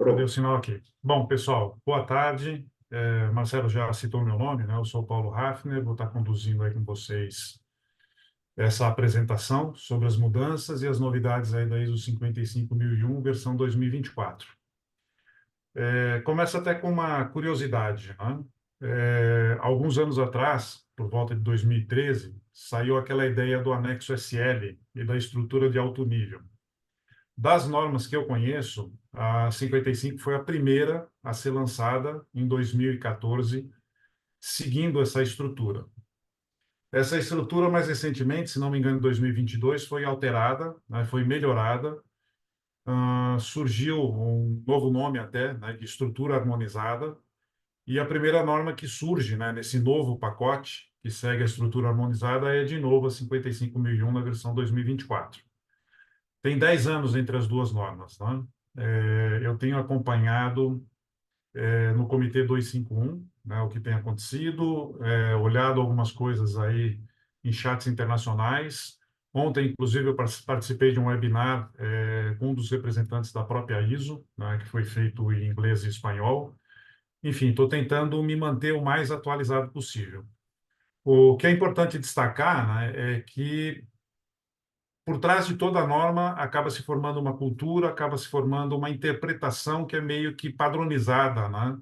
Cadê o sinal aqui? Bom, pessoal, boa tarde. Marcelo já citou meu nome, né? Eu sou o Paulo Hafner, vou estar conduzindo aí com vocês essa apresentação sobre as mudanças e as novidades aí da ISO 55001, versão 2024. Começa até com uma curiosidade, né? Alguns anos atrás, por volta de 2013, saiu aquela ideia do anexo SL e da estrutura de alto nível. Das normas que eu conheço, a 55 foi a primeira a ser lançada em 2014, seguindo essa estrutura. Essa estrutura, mais recentemente, se não me engano, em 2022, foi alterada, né, foi melhorada. Surgiu um novo nome até, né, de estrutura harmonizada. E a primeira norma que surge, né, nesse novo pacote, que segue a estrutura harmonizada, é, de novo, a 55.001 na versão 2024. Tem 10 anos entre as duas normas, né? Eu tenho acompanhado no Comitê 251, né, o que tem acontecido, olhado algumas coisas aí em chats internacionais. Ontem, inclusive, eu participei de um webinar com um dos representantes da própria ISO, né, que foi feito em inglês e espanhol. Enfim, estou tentando me manter o mais atualizado possível. O que é importante destacar, né, é que por trás de toda a norma acaba se formando uma cultura, acaba se formando uma interpretação que é meio que padronizada, né?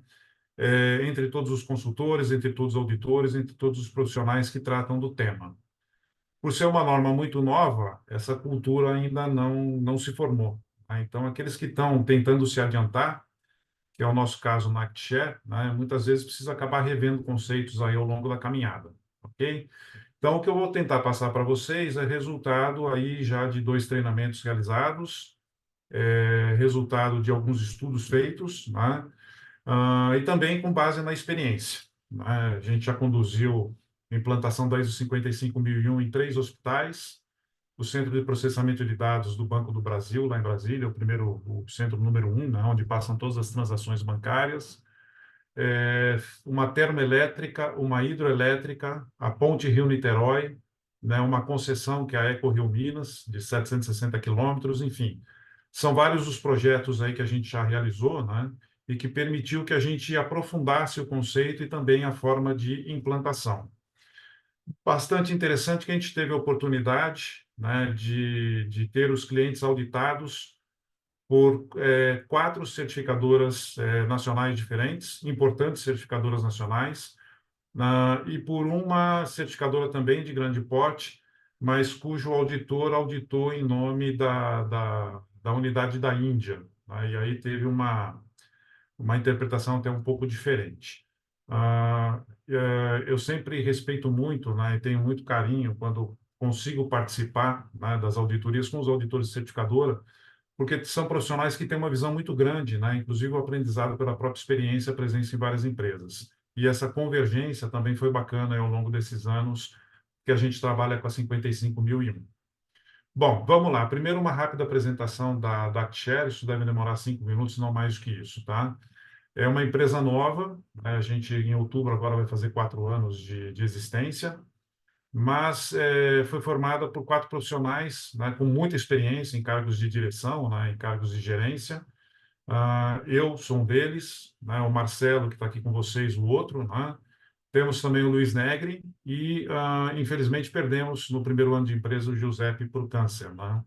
Entre todos os consultores, entre todos os auditores, entre todos os profissionais que tratam do tema. Por ser uma norma muito nova, essa cultura ainda não se formou, né? Então, aqueles que estão tentando se adiantar, que é o nosso caso na ActShare, né, muitas vezes precisa acabar revendo conceitos aí ao longo da caminhada, ok? Então, o que eu vou tentar passar para vocês é resultado aí já de 2 treinamentos realizados, resultado de alguns estudos feitos, né? E também com base na experiência, né? A gente já conduziu a implantação da ISO 55001 em 3 hospitais, o Centro de Processamento de Dados do Banco do Brasil, lá em Brasília, o centro número 1, né, onde passam todas as transações bancárias, uma termoelétrica, uma hidroelétrica, a Ponte Rio-Niterói, né, uma concessão que é a Eco Rio Minas, de 760 quilômetros, enfim. São vários os projetos aí que a gente já realizou, né, e que permitiu que a gente aprofundasse o conceito e também a forma de implantação. Bastante interessante que a gente teve a oportunidade, né, de ter os clientes auditados por 4 certificadoras nacionais diferentes, importantes certificadoras nacionais, e por uma certificadora também de grande porte, mas cujo auditor auditou em nome da unidade da Índia, né? E aí teve uma interpretação até um pouco diferente. Eu sempre respeito muito, né, e tenho muito carinho quando consigo participar, né, das auditorias com os auditores de certificadora, porque são profissionais que têm uma visão muito grande, né? Inclusive o aprendizado pela própria experiência, presença em várias empresas. E essa convergência também foi bacana ao longo desses anos que a gente trabalha com a 55.001. Bom, vamos lá. Primeiro, uma rápida apresentação da ActShare. Isso deve demorar 5 minutos, não mais do que isso, tá? É uma empresa nova, né? A gente, em outubro, agora vai fazer 4 anos de existência, mas foi formada por 4 profissionais, né, com muita experiência em cargos de direção, né, em cargos de gerência. Eu sou um deles, né, o Marcelo, que está aqui com vocês, o outro, né? Temos também o Luiz Negri e, infelizmente, perdemos no primeiro ano de empresa o Giuseppe por câncer, né?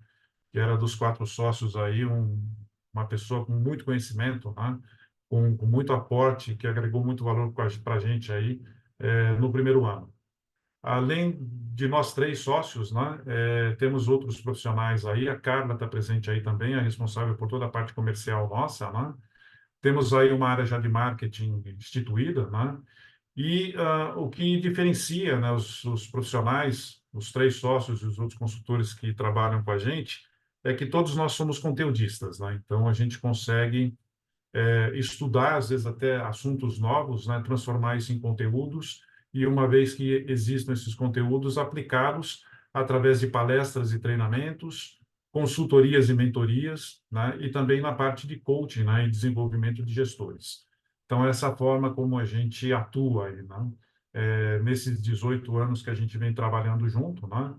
Que era dos 4 sócios aí, uma pessoa com muito conhecimento, né? Com muito aporte, que agregou muito valor para a gente aí no primeiro ano. Além de nós 3 sócios, né, temos outros profissionais aí. A Carla está presente aí também, é responsável por toda a parte comercial nossa, né? Temos aí uma área já de marketing instituída, né? E o que diferencia, né, os profissionais, os 3 sócios e os outros consultores que trabalham com a gente, é que todos nós somos conteudistas, né? Então a gente consegue estudar, às vezes até assuntos novos, né, transformar isso em conteúdos e, uma vez que existam esses conteúdos, aplicá-los através de palestras e treinamentos, consultorias e mentorias, né, e também na parte de coaching, né, e desenvolvimento de gestores. Então, essa é a forma como a gente atua aí, né? Nesses 18 anos que a gente vem trabalhando junto, né?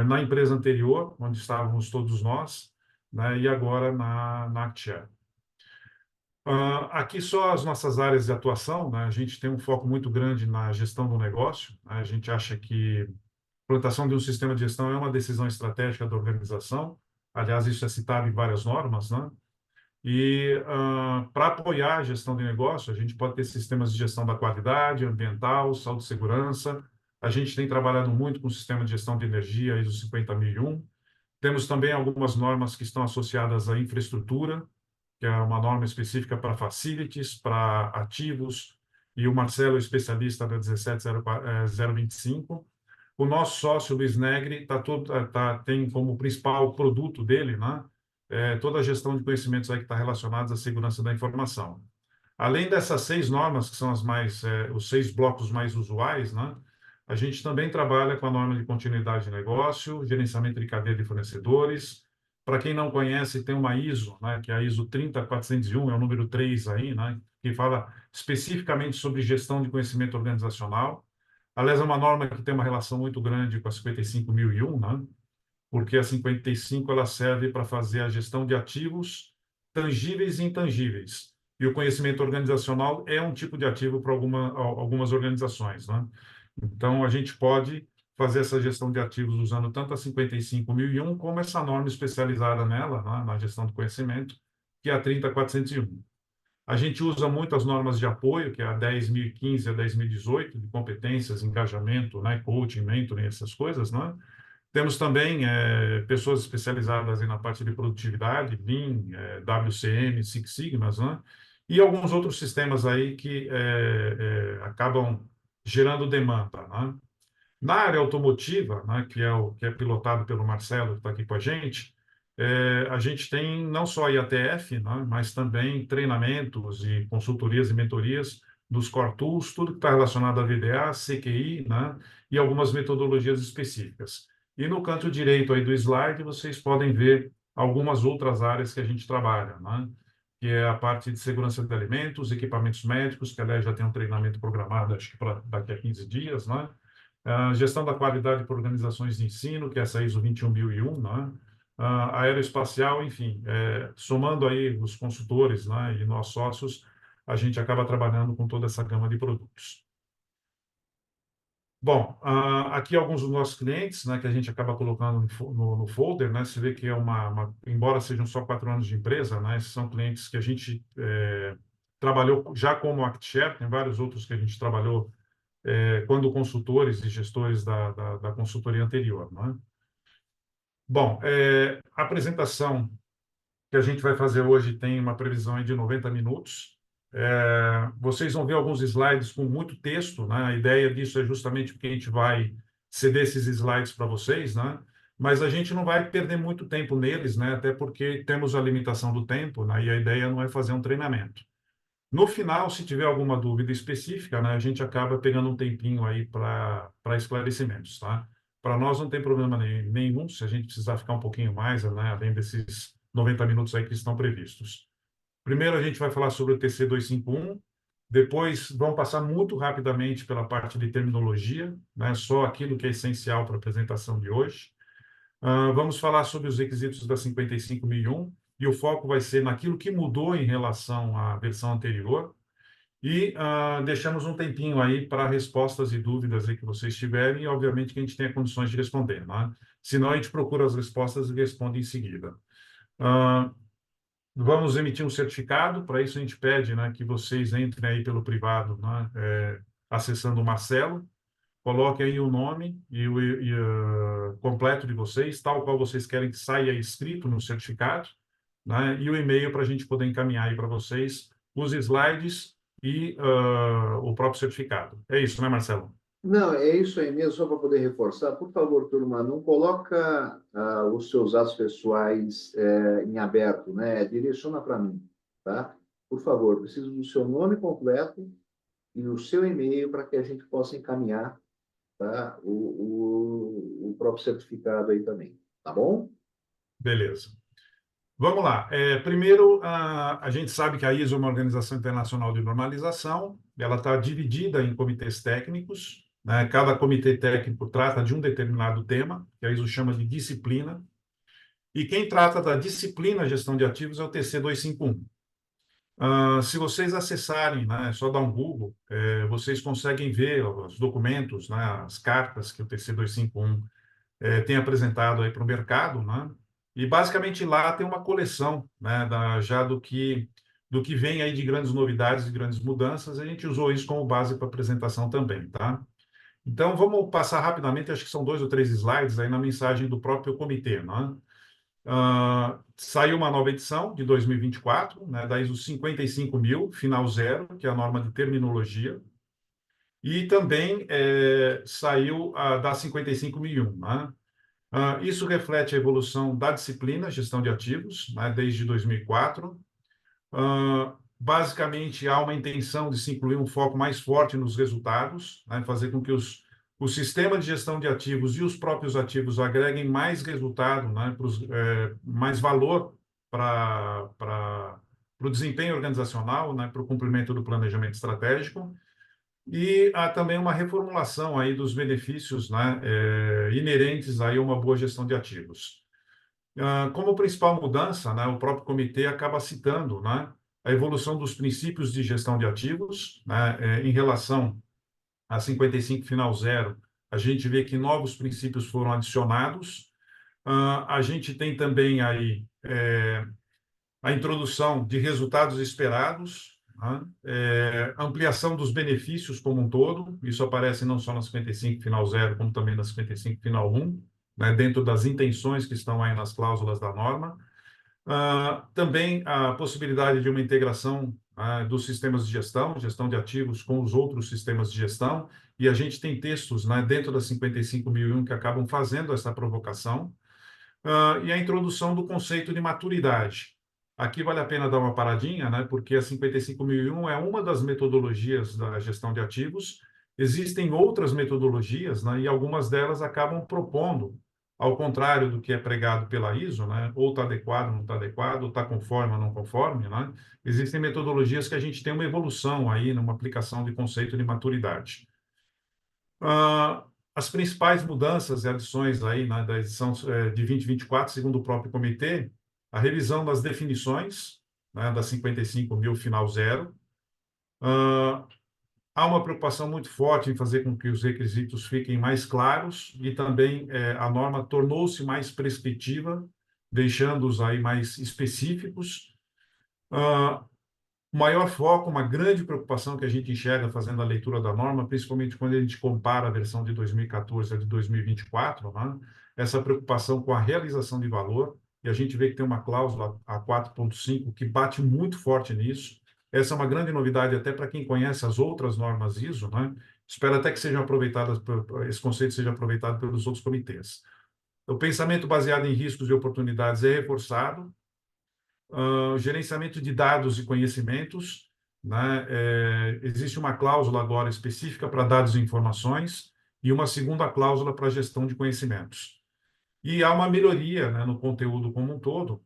Na empresa anterior, onde estávamos todos nós, né, e agora na ActShare. Aqui só as nossas áreas de atuação, né? A gente tem um foco muito grande na gestão do negócio, né? A gente acha que a implantação de um sistema de gestão é uma decisão estratégica da organização. Aliás, isso é citado em várias normas, né? E para apoiar a gestão de negócio, a gente pode ter sistemas de gestão da qualidade, ambiental, saúde e segurança. A gente tem trabalhado muito com o sistema de gestão de energia ISO 50001. Temos também algumas normas que estão associadas à infraestrutura, que é uma norma específica para facilities, para ativos, e o Marcelo é especialista da 17025. O nosso sócio, Luiz Negri, tem como principal produto dele, né, toda a gestão de conhecimentos aí que está relacionados à segurança da informação. Além dessas 6 normas, que são os 6 blocos mais usuais, né, a gente também trabalha com a norma de continuidade de negócio, gerenciamento de cadeia de fornecedores. Para quem não conhece, tem uma ISO, né, que é a ISO 30401, é o número 3 aí, né, que fala especificamente sobre gestão de conhecimento organizacional. Aliás, é uma norma que tem uma relação muito grande com a 55001, né, porque a 55 ela serve para fazer a gestão de ativos tangíveis e intangíveis. E o conhecimento organizacional é um tipo de ativo para algumas organizações, né? Então, a gente pode fazer essa gestão de ativos usando tanto a 55.001 como essa norma especializada nela, né, na gestão do conhecimento, que é a 30401. A gente usa muito as normas de apoio, que é a 10.015 e a 10.018, de competências, engajamento, né, coaching, mentoring, essas coisas, né? Temos também pessoas especializadas aí na parte de produtividade, Lean, WCM, Six Sigmas, né? E alguns outros sistemas aí que acabam gerando demanda, né? Na área automotiva, né, que é pilotado pelo Marcelo, que está aqui com a gente tem não só a IATF, né, mas também treinamentos e consultorias e mentorias dos Core Tools, tudo que está relacionado a VDA, CQI, né, e algumas metodologias específicas. E no canto direito aí do slide, vocês podem ver algumas outras áreas que a gente trabalha, né, que é a parte de segurança de alimentos, equipamentos médicos, que aliás já tem um treinamento programado, acho que para daqui a 15 dias, né, a gestão da qualidade por organizações de ensino, que é essa ISO 21001, né? Aeroespacial, enfim, somando aí os consultores, né, e nós sócios, a gente acaba trabalhando com toda essa gama de produtos. Bom, aqui alguns dos nossos clientes, né, que a gente acaba colocando no folder, né, você vê que embora sejam só 4 anos de empresa, né, esses são clientes que a gente trabalhou já como ActShare, tem vários outros que a gente trabalhou quando consultores e gestores da consultoria anterior, não é? Bom, a apresentação que a gente vai fazer hoje tem uma previsão aí de 90 minutos. Vocês vão ver alguns slides com muito texto, né? A ideia disso é justamente porque a gente vai ceder esses slides para vocês, né? Mas a gente não vai perder muito tempo neles, né? Até porque temos a limitação do tempo, né? E a ideia não é fazer um treinamento. No final, se tiver alguma dúvida específica, né, a gente acaba pegando um tempinho aí para esclarecimentos, tá? Para nós não tem problema nenhum, se a gente precisar ficar um pouquinho mais, né, além desses 90 minutos aí que estão previstos. Primeiro a gente vai falar sobre o TC 251, depois vamos passar muito rapidamente pela parte de terminologia, né, só aquilo que é essencial para a apresentação de hoje. Vamos falar sobre os requisitos da 55.001 e o foco vai ser naquilo que mudou em relação à versão anterior. E deixamos um tempinho aí para respostas e dúvidas aí que vocês tiverem e, obviamente, que a gente tenha condições de responder, né? Senão, a gente procura as respostas e responde em seguida. Vamos emitir um certificado, para isso a gente pede, né, que vocês entrem aí pelo privado, né, acessando o Marcelo, coloquem aí o nome e completo de vocês, tal qual vocês querem que saia escrito no certificado, né? E o e-mail para a gente poder encaminhar aí para vocês os slides e o próprio certificado. É isso, né, Marcelo? Não, é isso aí mesmo, só para poder reforçar. Por favor, turma, não coloca os seus dados pessoais em aberto, né? Direciona para mim, tá? Por favor, preciso do seu nome completo e o seu e-mail para que a gente possa encaminhar, tá? O próprio certificado aí também, tá bom? Beleza. Vamos lá. Primeiro, a gente sabe que a ISO é uma organização internacional de normalização, ela está dividida em comitês técnicos, né? Cada comitê técnico trata de um determinado tema, que a ISO chama de disciplina, e quem trata da disciplina gestão de ativos é o TC 251. Se vocês acessarem, né, é só dar um Google, vocês conseguem ver os documentos, né, as cartas que o TC251 tem apresentado aí para o mercado, né? E basicamente lá tem uma coleção, né, já do que vem aí de grandes novidades e grandes mudanças. A gente usou isso como base para apresentação também, tá? Então vamos passar rapidamente, acho que são 2 ou 3 slides aí na mensagem do próprio comitê, né? Saiu uma nova edição de 2024, né, da ISO 55000, final zero, que é a norma de terminologia, e também saiu a da 55001, né? Isso reflete a evolução da disciplina Gestão de Ativos, né, desde 2004. Basicamente, há uma intenção de se incluir um foco mais forte nos resultados, né, fazer com que o sistema de gestão de ativos e os próprios ativos agreguem mais resultado, né, mais valor para o desempenho organizacional, né, para o cumprimento do planejamento estratégico. E há também uma reformulação aí dos benefícios, né, inerentes aí a uma boa gestão de ativos. Como principal mudança, né, o próprio comitê acaba citando, né, a evolução dos princípios de gestão de ativos, né, em relação a 55 final zero, a gente vê que novos princípios foram adicionados. A gente tem também aí a introdução de resultados esperados, né? Ampliação dos benefícios como um todo, isso aparece não só na 55 final zero, como também na 55 final 1, né? Dentro das intenções que estão aí nas cláusulas da norma. Também a possibilidade de uma integração dos sistemas de gestão de ativos com os outros sistemas de gestão, e a gente tem textos, né, dentro da 55.001 que acabam fazendo essa provocação. E a introdução do conceito de maturidade. Aqui vale a pena dar uma paradinha, né, porque a 55.001 é uma das metodologias da gestão de ativos. Existem outras metodologias, né, e algumas delas acabam propondo, ao contrário do que é pregado pela ISO, né, ou está adequado, não está adequado, ou está conforme ou não conforme, né, existem metodologias que a gente tem uma evolução aí, numa aplicação de conceito de maturidade. As principais mudanças e adições aí, né, da edição de 2024, segundo o próprio comitê, a revisão das definições, né, da 55.000 final zero. Há uma preocupação muito forte em fazer com que os requisitos fiquem mais claros, e também a norma tornou-se mais prescritiva, deixando-os aí mais específicos. Maior foco, uma grande preocupação que a gente enxerga fazendo a leitura da norma, principalmente quando a gente compara a versão de 2014 a de 2024, né? Essa preocupação com a realização de valor, e a gente vê que tem uma cláusula, a 4.5, que bate muito forte nisso. Essa é uma grande novidade até para quem conhece as outras normas ISO, né? Espero até que sejam aproveitadas, esse conceito seja aproveitado pelos outros comitês. O pensamento baseado em riscos e oportunidades é reforçado. Gerenciamento de dados e conhecimentos, né? Existe uma cláusula agora específica para dados e informações e uma segunda cláusula para gestão de conhecimentos. E há uma melhoria, né, no conteúdo como um todo,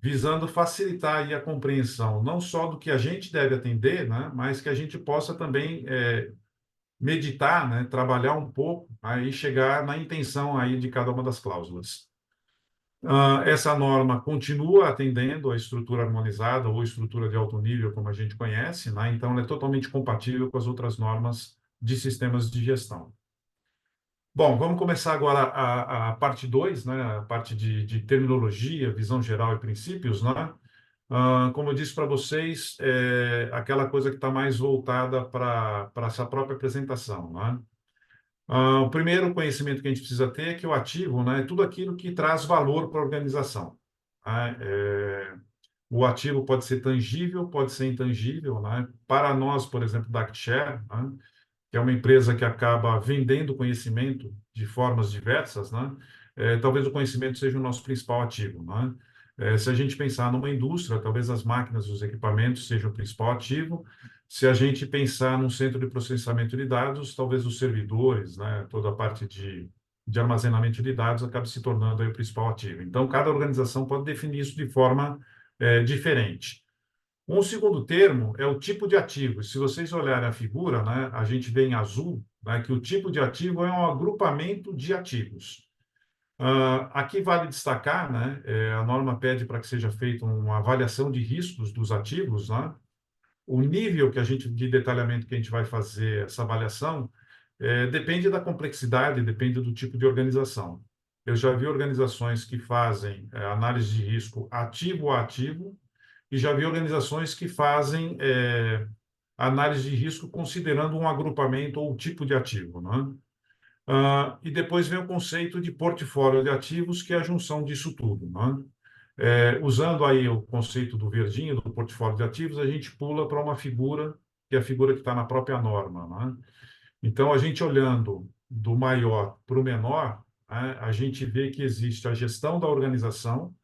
visando facilitar aí a compreensão não só do que a gente deve atender, né, mas que a gente possa também meditar, né, trabalhar um pouco, aí chegar na intenção aí de cada uma das cláusulas. Essa norma continua atendendo a estrutura harmonizada ou estrutura de alto nível, como a gente conhece, né? Então, ela é totalmente compatível com as outras normas de sistemas de gestão. Bom, vamos começar agora a parte 2, né? A parte de terminologia, visão geral e princípios, né? Como eu disse para vocês, aquela coisa que está mais voltada para essa própria apresentação, né? O primeiro conhecimento que a gente precisa ter é que o ativo, né, é tudo aquilo que traz valor para a organização. Né? O ativo pode ser tangível, pode ser intangível. Né? Para nós, por exemplo, da ActShare, né, que é uma empresa que acaba vendendo conhecimento de formas diversas, né? Talvez o conhecimento seja o nosso principal ativo. Né? Se a gente pensar numa indústria, talvez as máquinas e os equipamentos sejam o principal ativo. Se a gente pensar num centro de processamento de dados, talvez os servidores, né? Toda a parte de armazenamento de dados acabe se tornando aí o principal ativo. Então, cada organização pode definir isso de forma diferente. Um segundo termo é o tipo de ativo. Se vocês olharem a figura, né, a gente vê em azul, né, que o tipo de ativo é um agrupamento de ativos. Aqui vale destacar, né, a norma pede para que seja feita uma avaliação de riscos dos ativos, né, o nível que a gente de detalhamento que a gente vai fazer essa avaliação depende da complexidade, depende do tipo de organização. Eu já vi organizações que fazem análise de risco ativo a ativo e já vi organizações que fazem análise de risco considerando um agrupamento ou tipo de ativo, né? E depois vem o conceito de portfólio de ativos, que é a junção disso tudo, né? Usando aí o conceito do verdinho, do portfólio de ativos, a gente pula para uma figura, que é a figura que está na própria norma, né? Então, a gente olhando do maior para o menor, né, a gente vê que existe a gestão da organização.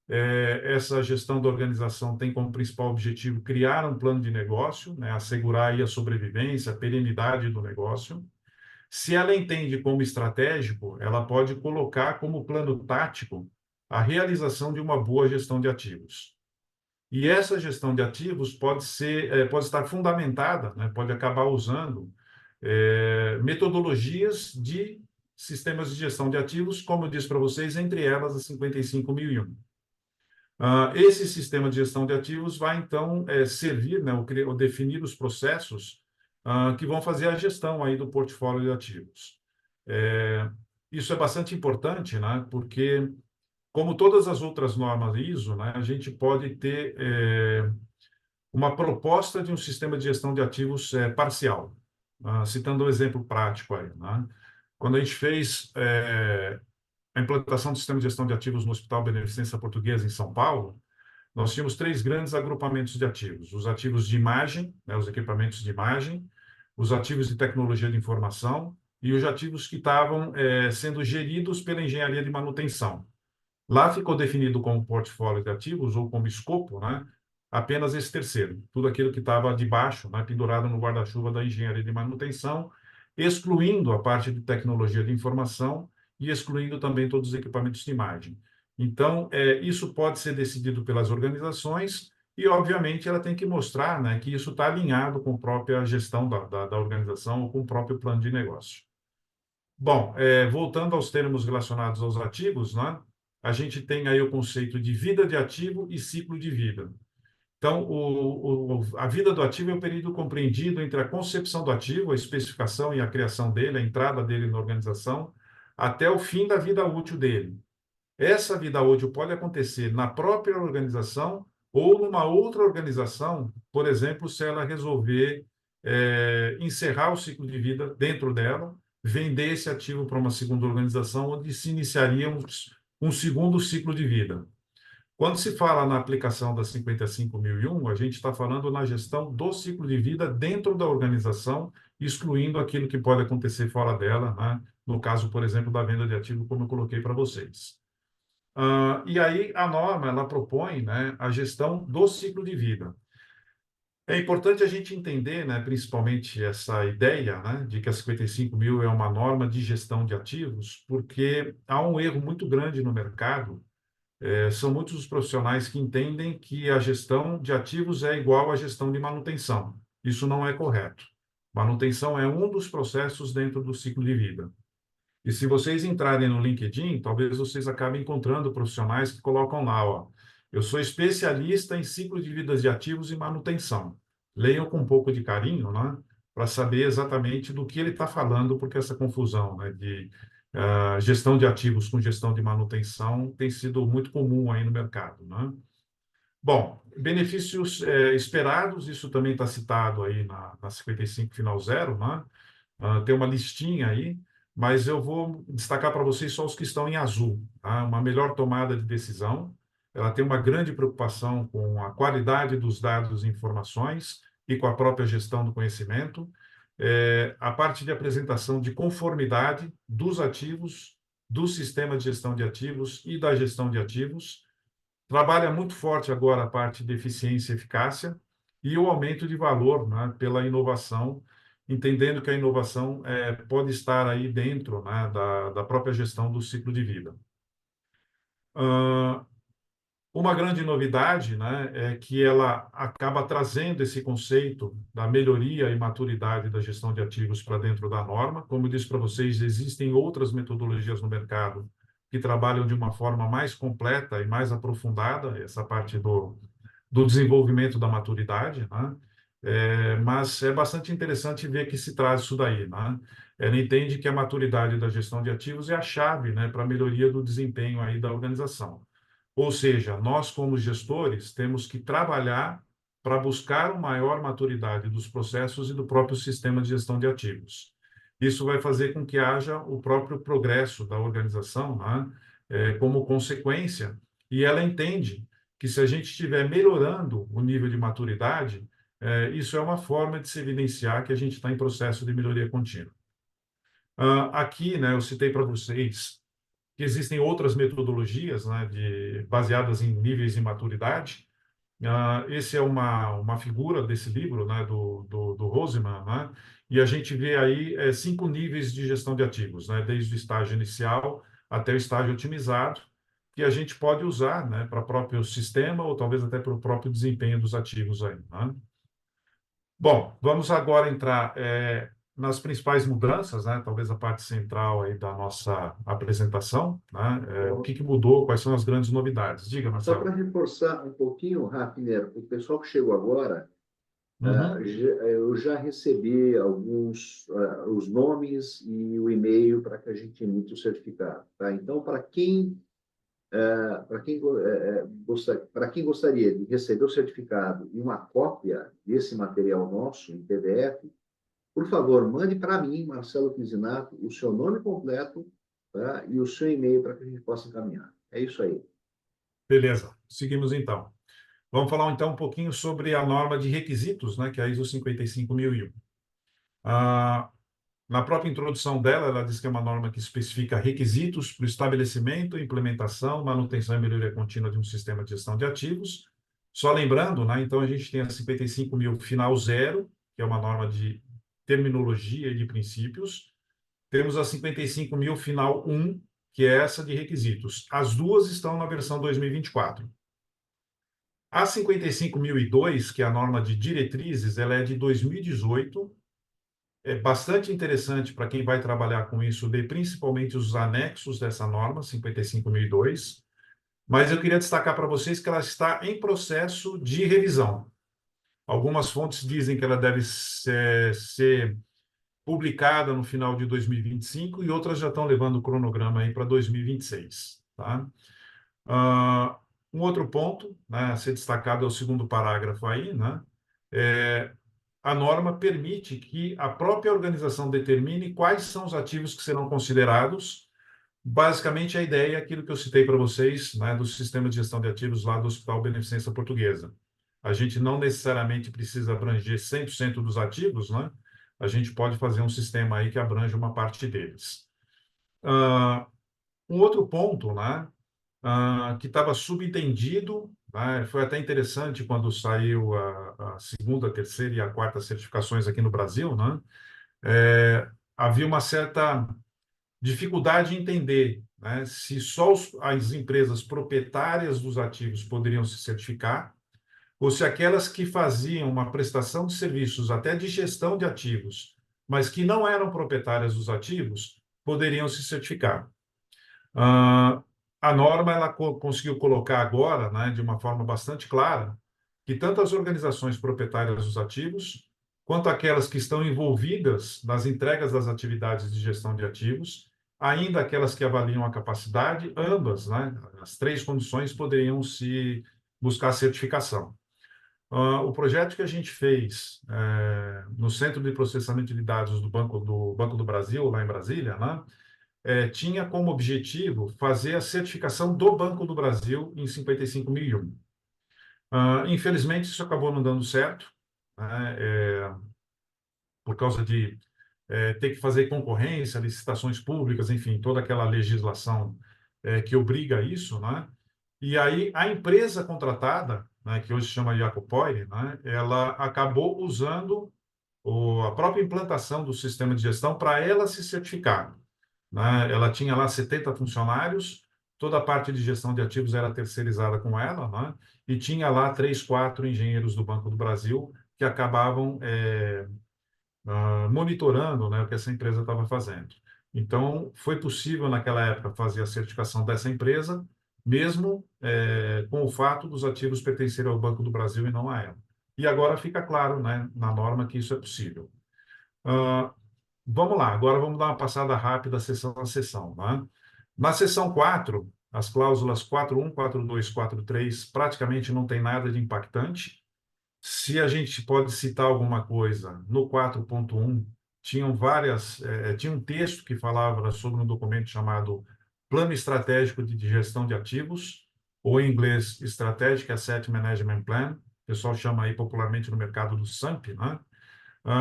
Essa gestão da organização tem como principal objetivo criar um plano de negócio, né, assegurar aí a sobrevivência, a perenidade do negócio. Se ela entende como estratégico, ela pode colocar como plano tático a realização de uma boa gestão de ativos. E essa gestão de ativos pode estar fundamentada, né, pode acabar usando metodologias de sistemas de gestão de ativos, como eu disse para vocês, entre elas a 55001. Esse sistema de gestão de ativos vai, então, servir, né, ou definir os processos que vão fazer a gestão aí do portfólio de ativos. Isso é bastante importante, né, porque, como todas as outras normas ISO, né, a gente pode ter uma proposta de um sistema de gestão de ativos parcial. Citando um exemplo prático aí, né? Quando a gente fez a implantação do sistema de gestão de ativos no Hospital Beneficência Portuguesa, em São Paulo, nós tínhamos três grandes agrupamentos de ativos: os ativos de imagem, né, os equipamentos de imagem, os ativos de tecnologia de informação e os ativos que estavam sendo geridos pela engenharia de manutenção. Lá ficou definido como portfólio de ativos ou como escopo, né, apenas esse terceiro, tudo aquilo que estava debaixo, né, pendurado no guarda-chuva da engenharia de manutenção, excluindo a parte de tecnologia de informação e excluindo também todos os equipamentos de imagem. Então, isso pode ser decidido pelas organizações e, obviamente, ela tem que mostrar, né, que isso está alinhado com a própria gestão da organização ou com o próprio plano de negócio. Bom, voltando aos termos relacionados aos ativos, né, a gente tem aí o conceito de vida de ativo e ciclo de vida. Então, a vida do ativo é o período compreendido entre a concepção do ativo, a especificação e a criação dele, a entrada dele na organização, até o fim da vida útil dele. Essa vida útil pode acontecer na própria organização ou numa outra organização, por exemplo, se ela resolver encerrar o ciclo de vida dentro dela, vender esse ativo para uma segunda organização, onde se iniciaria um segundo ciclo de vida. Quando se fala na aplicação da 55001, a gente está falando na gestão do ciclo de vida dentro da organização, excluindo aquilo que pode acontecer fora dela, né? No caso, por exemplo, da venda de ativo, como eu coloquei para vocês. E aí a norma ela propõe, né, a gestão do ciclo de vida. É importante a gente entender, né, principalmente essa ideia, né, de que a 55.000 é uma norma de gestão de ativos, porque há um erro muito grande no mercado. São muitos os profissionais que entendem que a gestão de ativos é igual à gestão de manutenção. Isso não é correto. Manutenção é um dos processos dentro do ciclo de vida. E se vocês entrarem no LinkedIn, talvez vocês acabem encontrando profissionais que colocam lá, ó, eu sou especialista em ciclo de vidas de ativos e manutenção. Leiam com um pouco de carinho, né, para saber exatamente do que ele está falando, porque essa confusão, né, de gestão de ativos com gestão de manutenção tem sido muito comum aí no mercado, né? Bom, benefícios esperados, isso também está citado aí na 55 final zero, né? Tem uma listinha aí, mas eu vou destacar para vocês só os que estão em azul, tá? Uma melhor tomada de decisão, ela tem uma grande preocupação com a qualidade dos dados e informações e com a própria gestão do conhecimento, a parte de apresentação de conformidade dos ativos, do sistema de gestão de ativos e da gestão de ativos. Trabalha muito forte agora a parte de eficiência e eficácia e o aumento de valor, né, pela inovação, entendendo que a inovação pode estar aí dentro, né, da própria gestão do ciclo de vida. Uma grande novidade, né, é que ela acaba trazendo esse conceito da melhoria e maturidade da gestão de ativos para dentro da norma. Como eu disse para vocês, existem outras metodologias no mercado que trabalham de uma forma mais completa e mais aprofundada essa parte do desenvolvimento da maturidade, né? Mas é bastante interessante ver que se traz isso daí, né? Ela entende que a maturidade da gestão de ativos é a chave, né, para a melhoria do desempenho aí da organização. Ou seja, nós como gestores temos que trabalhar para buscar uma maior maturidade dos processos e do próprio sistema de gestão de ativos. Isso vai fazer com que haja o próprio progresso da organização, né, como consequência, e ela entende que se a gente estiver melhorando o nível de maturidade, isso é uma forma de se evidenciar que a gente está em processo de melhoria contínua. Aqui, né, eu citei para vocês que existem outras metodologias, né, baseadas em níveis de maturidade. Esse é uma figura desse livro, né, do Roseman, né, e a gente vê aí 5 níveis de gestão de ativos, né, desde o estágio inicial até o estágio otimizado, que a gente pode usar, né, para o próprio sistema ou talvez até para o próprio desempenho dos ativos aí, né? Bom, vamos agora entrar nas principais mudanças, né? Talvez a parte central aí da nossa apresentação, né? O que que mudou, quais são as grandes novidades? Diga, Só para Marcelo. reforçar um pouquinho, Rafiner, o pessoal que chegou agora, Uhum. eu já recebi os nomes e o e-mail para que a gente emita o certificado, tá? Então, para quem gostaria de receber o certificado e uma cópia desse material nosso em PDF, por favor, mande para mim, Marcelo Pisinato, o seu nome completo, tá? E o seu e-mail para que a gente possa encaminhar. É isso aí. Beleza, seguimos então. Vamos falar então um pouquinho sobre a norma de requisitos, né? Que é a ISO 55001. Ah, Na própria introdução dela, ela diz que é uma norma que especifica requisitos para o estabelecimento, implementação, manutenção e melhoria contínua de um sistema de gestão de ativos. Só lembrando, né, então a gente tem a 55.000 final zero, que é uma norma de terminologia e de princípios. Temos a 55.000 final um, que é essa de requisitos. As duas estão na versão 2024. A 55.002, que é a norma de diretrizes, ela é de 2018. É bastante interessante para quem vai trabalhar com isso, ler principalmente os anexos dessa norma, 55.002, mas eu queria destacar para vocês que ela está em processo de revisão. Algumas fontes dizem que ela deve ser publicada no final de 2025 e outras já estão levando o cronograma aí para 2026. Tá? Uh, um outro ponto, né, a ser destacado é o segundo parágrafo aí, né, é, a norma permite que a própria organização determine quais são os ativos que serão considerados. Basicamente, a ideia é aquilo que eu citei para vocês, né, do sistema de gestão de ativos lá do Hospital Beneficência Portuguesa. A gente não necessariamente precisa abranger 100% dos ativos, né? A gente pode fazer um sistema aí que abranja uma parte deles. Uh, um outro ponto, né, que estava subentendido, né, foi até interessante quando saiu a segunda, a terceira e a quarta certificações aqui no Brasil, né, havia uma certa dificuldade em entender, né, se só as empresas proprietárias dos ativos poderiam se certificar, ou se aquelas que faziam uma prestação de serviços até de gestão de ativos, mas que não eram proprietárias dos ativos, poderiam se certificar. Ah, a norma ela conseguiu colocar agora, né, de uma forma bastante clara, que tanto as organizações proprietárias dos ativos, quanto aquelas que estão envolvidas nas entregas das atividades de gestão de ativos, ainda aquelas que avaliam a capacidade, ambas, né, as 3 condições poderiam se buscar certificação. O projeto que a gente fez no Centro de Processamento de Dados do Banco do Brasil, lá em Brasília, né, tinha como objetivo fazer a certificação do Banco do Brasil em 55.001. Infelizmente, isso acabou não dando certo, né, por causa de ter que fazer concorrência, licitações públicas, enfim, toda aquela legislação que obriga isso, né? E aí a empresa contratada, né, que hoje se chama Jacopoire, né, ela acabou usando a própria implantação do sistema de gestão para ela se certificar, né? Ela tinha lá 70 funcionários, toda a parte de gestão de ativos era terceirizada com ela, né? E tinha lá 3, 4 engenheiros do Banco do Brasil que acabavam monitorando, né, o que essa empresa estava fazendo. Então, foi possível naquela época fazer a certificação dessa empresa, mesmo com o fato dos ativos pertencerem ao Banco do Brasil e não a ela. e agora fica claro, né, na norma que isso é possível. Ah, vamos lá, agora vamos dar uma passada rápida sessão a sessão, né? Na seção 4, as cláusulas 4.1, 4.2, 4.3 praticamente não tem nada de impactante. Se a gente pode citar alguma coisa, no 4.1 tinha um texto que falava sobre um documento chamado Plano Estratégico de Gestão de Ativos, ou em inglês Strategic Asset Management Plan, o pessoal chama aí popularmente no mercado do SAMP, né?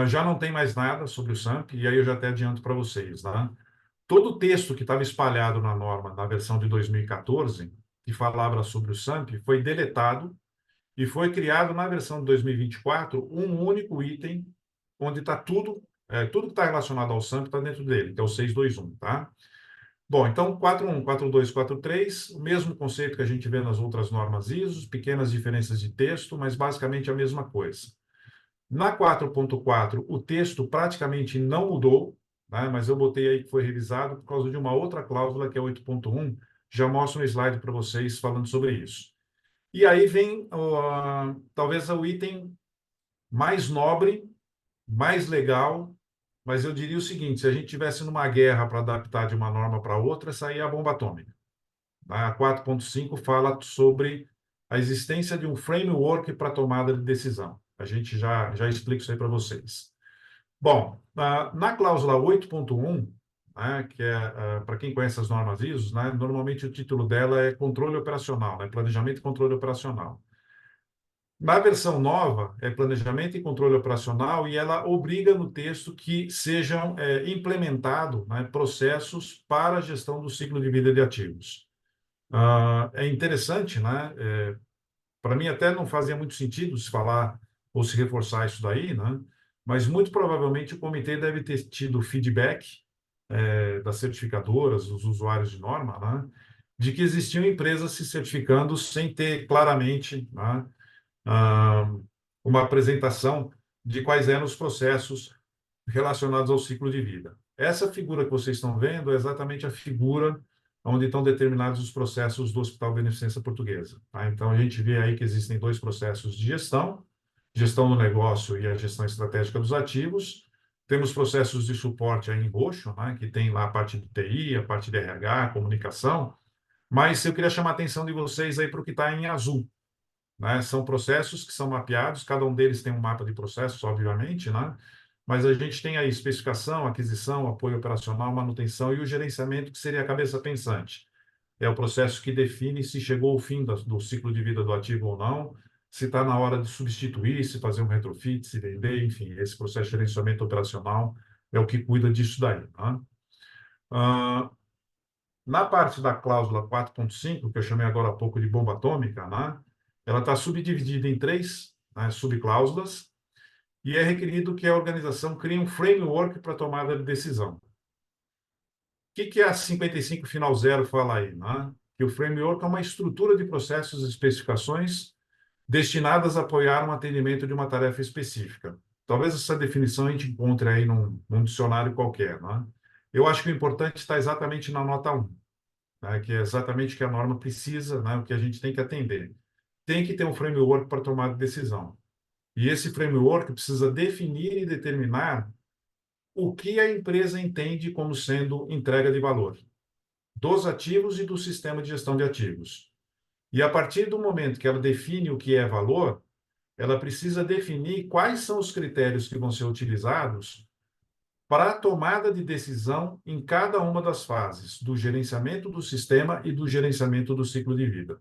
Já não tem mais nada sobre o SAMP, e aí eu já até adianto para vocês, né? Todo o texto que estava espalhado na norma, na versão de 2014, que falava sobre o SAMP, foi deletado e foi criado na versão de 2024 um único item onde está tudo, tudo que está relacionado ao SAMP está dentro dele, que é o 621, tá? Bom, então 4.1, 4.2, 4.3, o mesmo conceito que a gente vê nas outras normas ISO, pequenas diferenças de texto, mas basicamente a mesma coisa. Na 4.4, o texto praticamente não mudou, né, mas eu botei aí que foi revisado por causa de uma outra cláusula, que é 8.1, já mostro um slide para vocês falando sobre isso. E aí vem, talvez, o item mais nobre, mais legal, mas eu diria o seguinte: se a gente tivesse numa guerra para adaptar de uma norma para outra, essa aí é a bomba atômica. A 4.5 fala sobre a existência de um framework para tomada de decisão. A gente já explica isso aí para vocês. Bom, na cláusula 8.1, né, que é, para quem conhece as normas ISO, né, normalmente o título dela é controle operacional, né, planejamento e controle operacional. Na versão nova, é planejamento e controle operacional, e ela obriga no texto que sejam implementados, né, processos para a gestão do ciclo de vida de ativos. É interessante, né? Para mim até não fazia muito sentido se falar ou se reforçar isso daí, né? Mas muito provavelmente o comitê deve ter tido feedback das certificadoras, dos usuários de norma, né? De que existiam empresas se certificando sem ter claramente, né, ah, uma apresentação de quais eram os processos relacionados ao ciclo de vida. Essa figura que vocês estão vendo é exatamente a figura onde estão determinados os processos do Hospital Beneficência Portuguesa. Tá? Então, a gente vê aí que existem dois processos de gestão, gestão do negócio e a gestão estratégica dos ativos. Temos processos de suporte aí em roxo, né, que tem lá a parte de TI, a parte de RH, comunicação, mas eu queria chamar a atenção de vocês aí para o que está em azul, né? São processos que são mapeados, cada um deles tem um mapa de processos, obviamente, né? Mas a gente tem aí especificação, aquisição, apoio operacional, manutenção e o gerenciamento, que seria a cabeça pensante. É o processo que define se chegou ao fim do ciclo de vida do ativo ou não, se está na hora de substituir, se fazer um retrofit, se vender, enfim, esse processo de gerenciamento operacional é o que cuida disso daí, né? Ah, na parte da cláusula 4.5, que eu chamei agora há pouco de bomba atômica, né? Ela está subdividida em três, né, subcláusulas, e é requerido que a organização crie um framework para tomada de decisão. O que a 55 final zero fala aí? Né? Que o framework é uma estrutura de processos e especificações destinadas a apoiar um atendimento de uma tarefa específica. Talvez essa definição a gente encontre aí num dicionário qualquer. Né? Eu acho que o importante está exatamente na nota 1, né, que é exatamente o que a norma precisa, né, o que a gente tem que atender. Tem que ter um framework para tomar decisão. E esse framework precisa definir e determinar o que a empresa entende como sendo entrega de valor dos ativos e do sistema de gestão de ativos. E a partir do momento que ela define o que é valor, ela precisa definir quais são os critérios que vão ser utilizados para a tomada de decisão em cada uma das fases, do gerenciamento do sistema e do gerenciamento do ciclo de vida.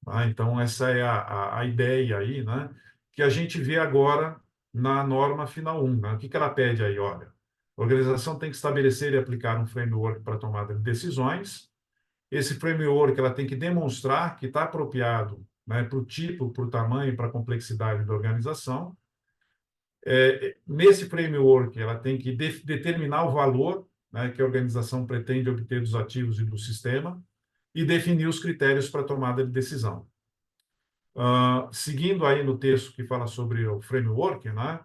Tá? Então, essa é a ideia aí, né, que a gente vê agora na norma final 1. Né? O que ela pede aí? Olha, a organização tem que estabelecer e aplicar um framework para tomada de decisões. Esse framework ela tem que demonstrar que está apropriado, né, para o tipo, para o tamanho, para a complexidade da organização. Nesse framework, ela tem que determinar o valor, né, que a organização pretende obter dos ativos e do sistema e definir os critérios para a tomada de decisão. Seguindo aí no texto que fala sobre o framework, né,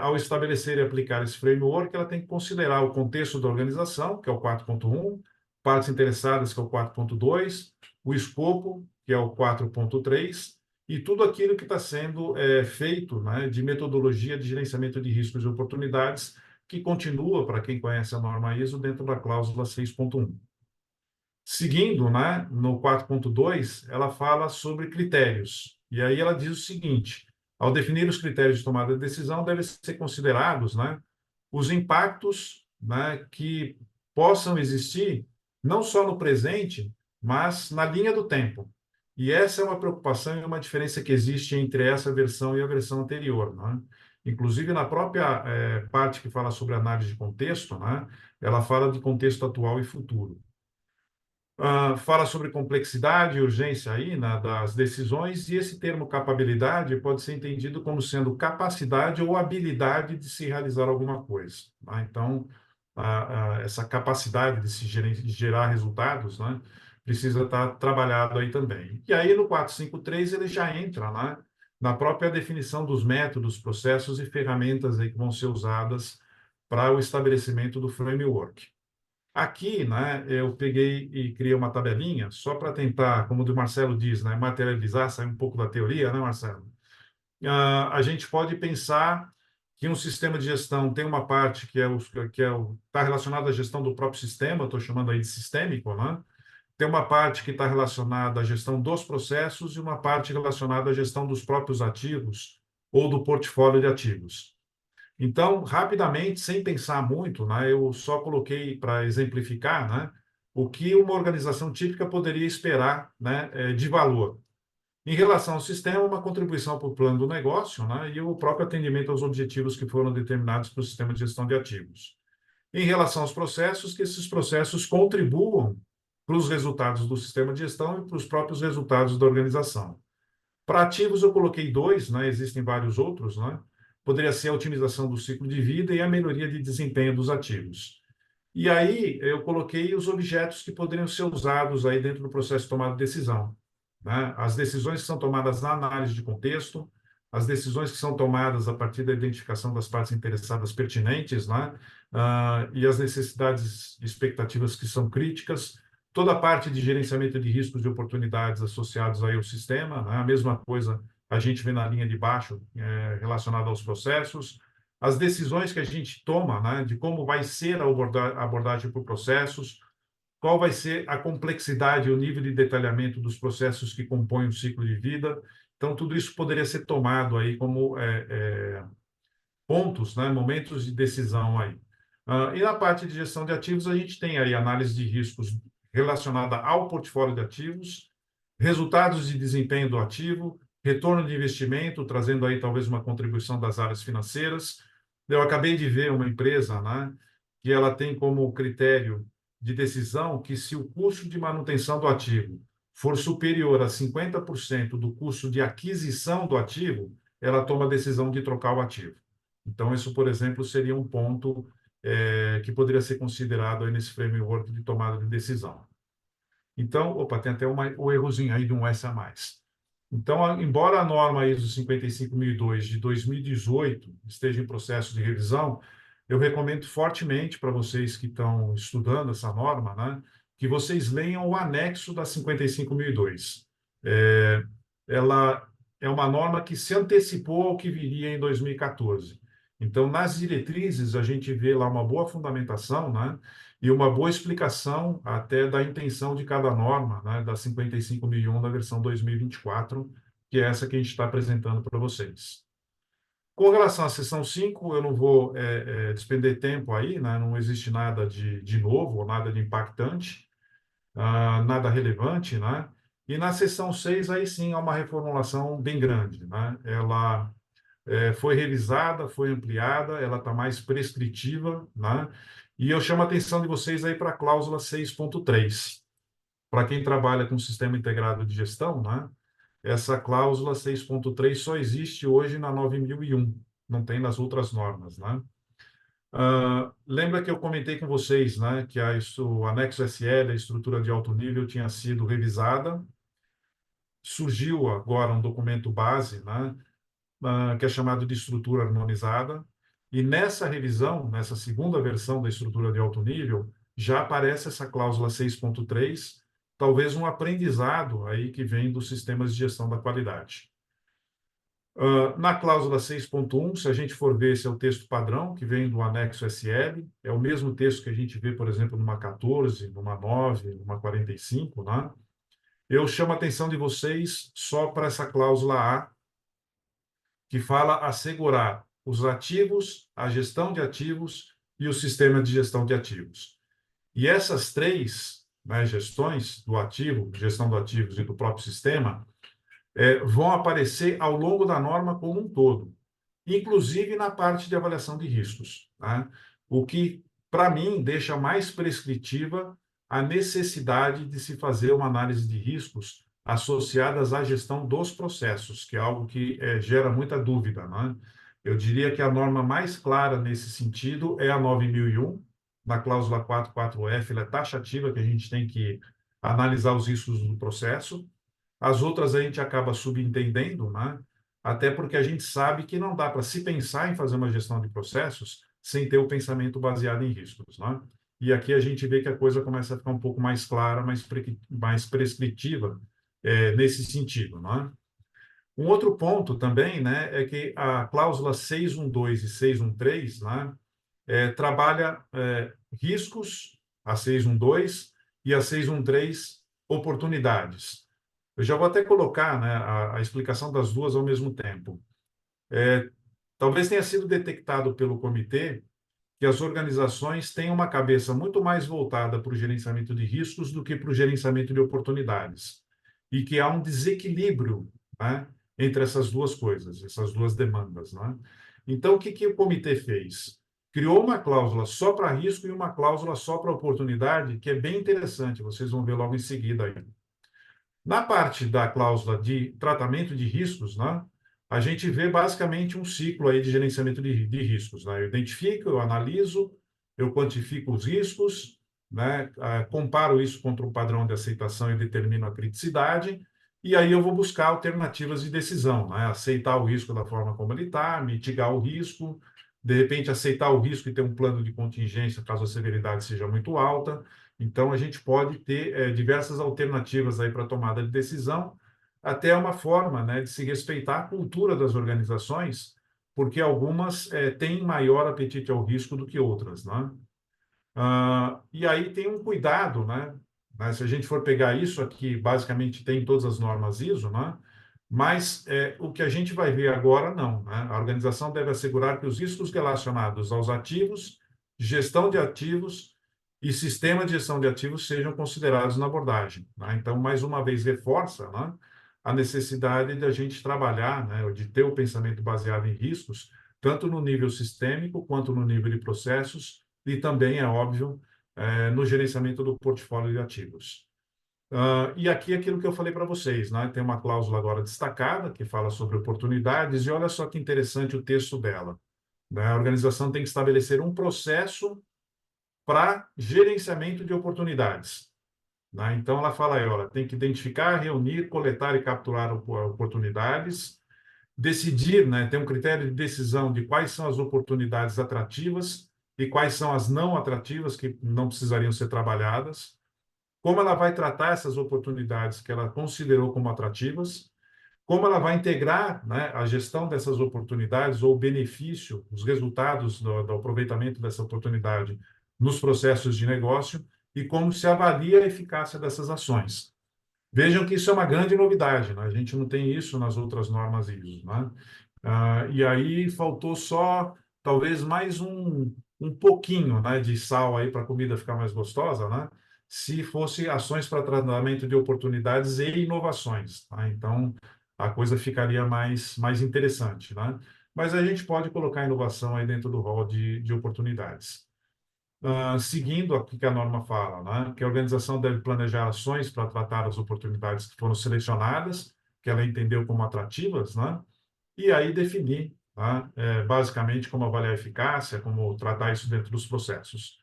ao estabelecer e aplicar esse framework, ela tem que considerar o contexto da organização, que é o 4.1, partes interessadas, que é o 4.2, o escopo, que é o 4.3, e tudo aquilo que está sendo feito, né, de metodologia de gerenciamento de riscos e oportunidades, que continua, para quem conhece a norma ISO, dentro da cláusula 6.1. Seguindo, né, no 4.2, ela fala sobre critérios. E aí ela diz o seguinte: ao definir os critérios de tomada de decisão, devem ser considerados, né, os impactos, né, que possam existir, não só no presente, mas na linha do tempo. E essa é uma preocupação e uma diferença que existe entre essa versão e a versão anterior, né? Inclusive, na própria parte que fala sobre análise de contexto, né, ela fala de contexto atual e futuro. Fala sobre complexidade e urgência aí, né, das decisões, e esse termo capabilidade pode ser entendido como sendo capacidade ou habilidade de se realizar alguma coisa, né? Então, essa capacidade de se de gerar resultados, né, precisa estar trabalhado aí também. E aí, no 453, ele já entra, né, na própria definição dos métodos, processos e ferramentas aí que vão ser usadas para o estabelecimento do framework. Aqui, né, eu peguei e criei uma tabelinha só para tentar, como o Marcelo diz, né, materializar, sair um pouco da teoria, né, Marcelo? A gente pode pensar que um sistema de gestão tem uma parte está relacionada à gestão do próprio sistema, estou chamando aí de sistêmico, né? Tem uma parte que está relacionada à gestão dos processos e uma parte relacionada à gestão dos próprios ativos ou do portfólio de ativos. Então, rapidamente, sem pensar muito, né, eu só coloquei para exemplificar, né, o que uma organização típica poderia esperar, né, de valor. Em relação ao sistema, uma contribuição para o plano do negócio, né, e o próprio atendimento aos objetivos que foram determinados para o sistema de gestão de ativos. Em relação aos processos, que esses processos contribuam para os resultados do sistema de gestão e para os próprios resultados da organização. Para ativos, eu coloquei dois, né? Existem vários outros, né? Poderia ser a otimização do ciclo de vida e a melhoria de desempenho dos ativos. E aí, eu coloquei os objetos que poderiam ser usados aí dentro do processo de tomada de decisão, né? As decisões que são tomadas na análise de contexto, as decisões que são tomadas a partir da identificação das partes interessadas pertinentes, né? E as necessidades e expectativas que são críticas, toda a parte de gerenciamento de riscos e oportunidades associados aí ao sistema, né? A mesma coisa a gente vê na linha de baixo, relacionada aos processos, as decisões que a gente toma, né, de como vai ser a abordagem por processos, qual vai ser a complexidade e o nível de detalhamento dos processos que compõem o ciclo de vida. Então, tudo isso poderia ser tomado aí como pontos, né, momentos de decisão aí. E na parte de gestão de ativos, a gente tem aí análise de riscos relacionada ao portfólio de ativos, resultados de desempenho do ativo, retorno de investimento, trazendo aí talvez uma contribuição das áreas financeiras. Eu acabei de ver uma empresa, né, que ela tem como critério de decisão que se o custo de manutenção do ativo for superior a 50% do custo de aquisição do ativo, ela toma a decisão de trocar o ativo. Então, isso, por exemplo, seria um ponto que poderia ser considerado aí nesse framework de tomada de decisão. Então, opa, tem até o errozinho aí de um S a mais. Então, embora a norma ISO 55002 de 2018 esteja em processo de revisão, eu recomendo fortemente para vocês que estão estudando essa norma, né, que vocês leiam o anexo da 55002. Ela é uma norma que se antecipou ao que viria em 2014. Então, nas diretrizes, a gente vê lá uma boa fundamentação, né, e uma boa explicação até da intenção de cada norma, né, da 55.001 da versão 2024, que é essa que a gente está apresentando para vocês. Com relação à seção 5, eu não vou despender tempo aí, né, não existe nada de novo, nada de impactante, nada relevante, né? E na seção 6, aí sim, há uma reformulação bem grande, né? Ela foi revisada, foi ampliada, ela está mais prescritiva, né? E eu chamo a atenção de vocês aí para a cláusula 6.3. Para quem trabalha com sistema integrado de gestão, né? Essa cláusula 6.3 só existe hoje na 9001, não tem nas outras normas, né? Lembra que eu comentei com vocês, né, que o anexo SL, a estrutura de alto nível, tinha sido revisada. Surgiu agora um documento base, né, que é chamado de estrutura harmonizada, e nessa revisão, nessa segunda versão da estrutura de alto nível, já aparece essa cláusula 6.3, talvez um aprendizado aí que vem dos sistemas de gestão da qualidade. Na cláusula 6.1, se a gente for ver, esse é o texto padrão que vem do anexo SL, é o mesmo texto que a gente vê, por exemplo, numa 14, numa 9, numa 45, né? Eu chamo a atenção de vocês só para essa cláusula A, que fala assegurar os ativos, a gestão de ativos e o sistema de gestão de ativos. E essas três, né, gestões do ativo, gestão de ativos e do próprio sistema, vão aparecer ao longo da norma como um todo, inclusive na parte de avaliação de riscos, né? O que, para mim, deixa mais prescritiva a necessidade de se fazer uma análise de riscos associadas à gestão dos processos, que é algo que gera muita dúvida, né? Eu diria que a norma mais clara nesse sentido é a 9001, na cláusula 44F, ela é taxativa, que a gente tem que analisar os riscos do processo. As outras a gente acaba subentendendo, né? Até porque a gente sabe que não dá para se pensar em fazer uma gestão de processos sem ter o pensamento baseado em riscos, né? E aqui a gente vê que a coisa começa a ficar um pouco mais clara, mais prescritiva nesse sentido, né? Um outro ponto também, né, é que a cláusula 612 e 613, né, trabalha riscos, a 612 e a 613 oportunidades. Eu já vou até colocar, né, a explicação das duas ao mesmo tempo. Talvez tenha sido detectado pelo comitê que as organizações têm uma cabeça muito mais voltada para o gerenciamento de riscos do que para o gerenciamento de oportunidades. E que há um desequilíbrio, né, entre essas duas coisas, essas duas demandas, né? Então, o que, que o comitê fez? Criou uma cláusula só para risco e uma cláusula só para oportunidade, que é bem interessante, vocês vão ver logo em seguida aí. Na parte da cláusula de tratamento de riscos, né, a gente vê basicamente um ciclo aí de gerenciamento de riscos, né? Eu identifico, eu analiso, eu quantifico os riscos, né, comparo isso contra um padrão de aceitação e determino a criticidade, e aí eu vou buscar alternativas de decisão, né? Aceitar o risco da forma como ele está, mitigar o risco, de repente aceitar o risco e ter um plano de contingência caso a severidade seja muito alta. Então, a gente pode ter diversas alternativas aí para tomada de decisão, até uma forma, né, de se respeitar a cultura das organizações, porque algumas têm maior apetite ao risco do que outras, né? E aí tem um cuidado, né? Se a gente for pegar isso aqui, basicamente tem todas as normas ISO, né? Mas o que a gente vai ver agora, não, né? A organização deve assegurar que os riscos relacionados aos ativos, gestão de ativos e sistema de gestão de ativos sejam considerados na abordagem, né? Então, mais uma vez, reforça, né, a necessidade de a gente trabalhar, né, de ter o pensamento baseado em riscos, tanto no nível sistêmico quanto no nível de processos, e também, é óbvio, no gerenciamento do portfólio de ativos. E aqui é aquilo que eu falei para vocês, né? Tem uma cláusula agora destacada que fala sobre oportunidades, e olha só que interessante o texto dela, né? A organização tem que estabelecer um processo para gerenciamento de oportunidades, né? Então, ela fala aí, olha, tem que identificar, reunir, coletar e capturar oportunidades, decidir, né, ter um critério de decisão de quais são as oportunidades atrativas e quais são as não atrativas que não precisariam ser trabalhadas, como ela vai tratar essas oportunidades que ela considerou como atrativas, como ela vai integrar, né, a gestão dessas oportunidades ou o benefício, os resultados do aproveitamento dessa oportunidade nos processos de negócio e como se avalia a eficácia dessas ações. Vejam que isso é uma grande novidade, né? A gente não tem isso nas outras normas ISO, né? E aí faltou só, talvez, mais um pouquinho, né, de sal aí para a comida ficar mais gostosa, né? Se fosse ações para tratamento de oportunidades e inovações, tá? Então, a coisa ficaria mais interessante, né? Mas a gente pode colocar inovação aí dentro do rol de oportunidades. Seguindo o que a norma fala, né? Que a organização deve planejar ações para tratar as oportunidades que foram selecionadas, que ela entendeu como atrativas, né? E aí definir, tá? Basicamente, como avaliar a eficácia, como tratar isso dentro dos processos.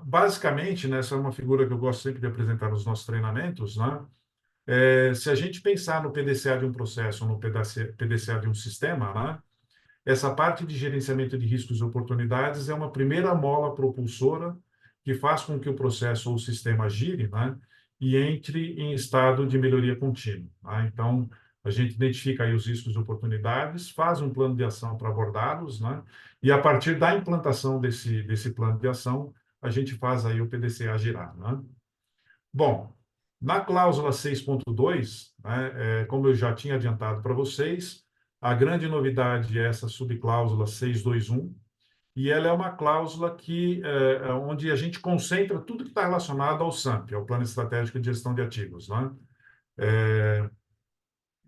Basicamente, né, essa é uma figura que eu gosto sempre de apresentar nos nossos treinamentos, né? Se a gente pensar no PDCA de um processo, no PDCA de um sistema, né? Essa parte de gerenciamento de riscos e oportunidades é uma primeira mola propulsora que faz com que o processo ou o sistema gire, né, e entre em estado de melhoria contínua, tá? Então, A gente identifica aí os riscos e oportunidades, faz um plano de ação para abordá-los, né? E a partir da implantação desse plano de ação, a gente faz aí o PDCA girar, né? Bom, na cláusula 6.2, né, como eu já tinha adiantado para vocês, a grande novidade é essa subcláusula 621, e ela é uma cláusula onde a gente concentra tudo que está relacionado ao SAMP, ao Plano Estratégico de Gestão de Ativos, né?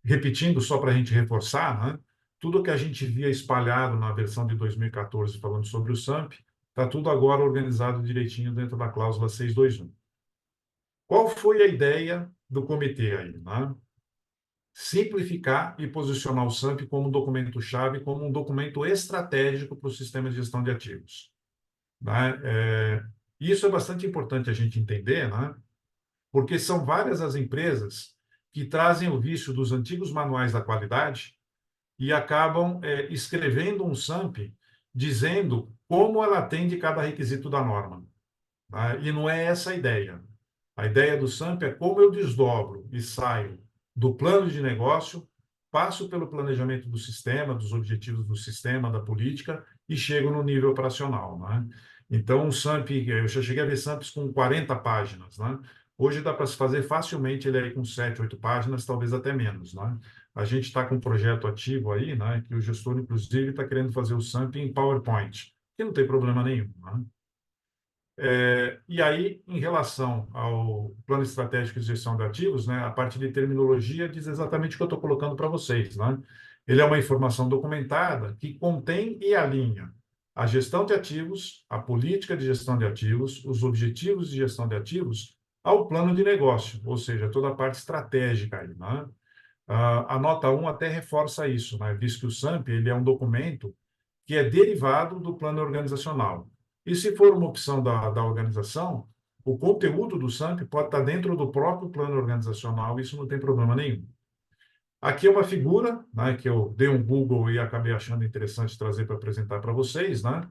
Repetindo, só para a gente reforçar, né? Tudo que a gente via espalhado na versão de 2014 falando sobre o SAMP, está tudo agora organizado direitinho dentro da cláusula 621. Qual foi a ideia do comitê aí, né? Simplificar e posicionar o SAMP como um documento-chave, como um documento estratégico para o sistema de gestão de ativos, né? Isso é bastante importante a gente entender, né? Porque são várias as empresas que trazem o vício dos antigos manuais da qualidade e acabam escrevendo um SAMP dizendo como ela atende cada requisito da norma, né? E não é essa a ideia. A ideia do SAMP é como eu desdobro e saio do plano de negócio, passo pelo planejamento do sistema, dos objetivos do sistema, da política, e chego no nível operacional, né? Então, um SAMP, eu já cheguei a ver SAMPs com 40 páginas, né? Hoje dá para se fazer facilmente ele aí com 7, 8 páginas, talvez até menos, né? A gente está com um projeto ativo aí, né? Que o gestor, inclusive, está querendo fazer o SAMP em PowerPoint, que não tem problema nenhum, né? E aí, em relação ao plano estratégico de gestão de ativos, né, a parte de terminologia diz exatamente o que eu estou colocando para vocês, né? Ele é uma informação documentada que contém e alinha a gestão de ativos, a política de gestão de ativos, os objetivos de gestão de ativos ao plano de negócio, ou seja, toda a parte estratégica aí, né? A nota 1 até reforça isso, né? Diz que o SAMP ele é um documento que é derivado do plano organizacional. E se for uma opção da organização, o conteúdo do SAMP pode estar dentro do próprio plano organizacional, isso não tem problema nenhum. Aqui é uma figura, né, que eu dei um Google e acabei achando interessante trazer para apresentar para vocês, né,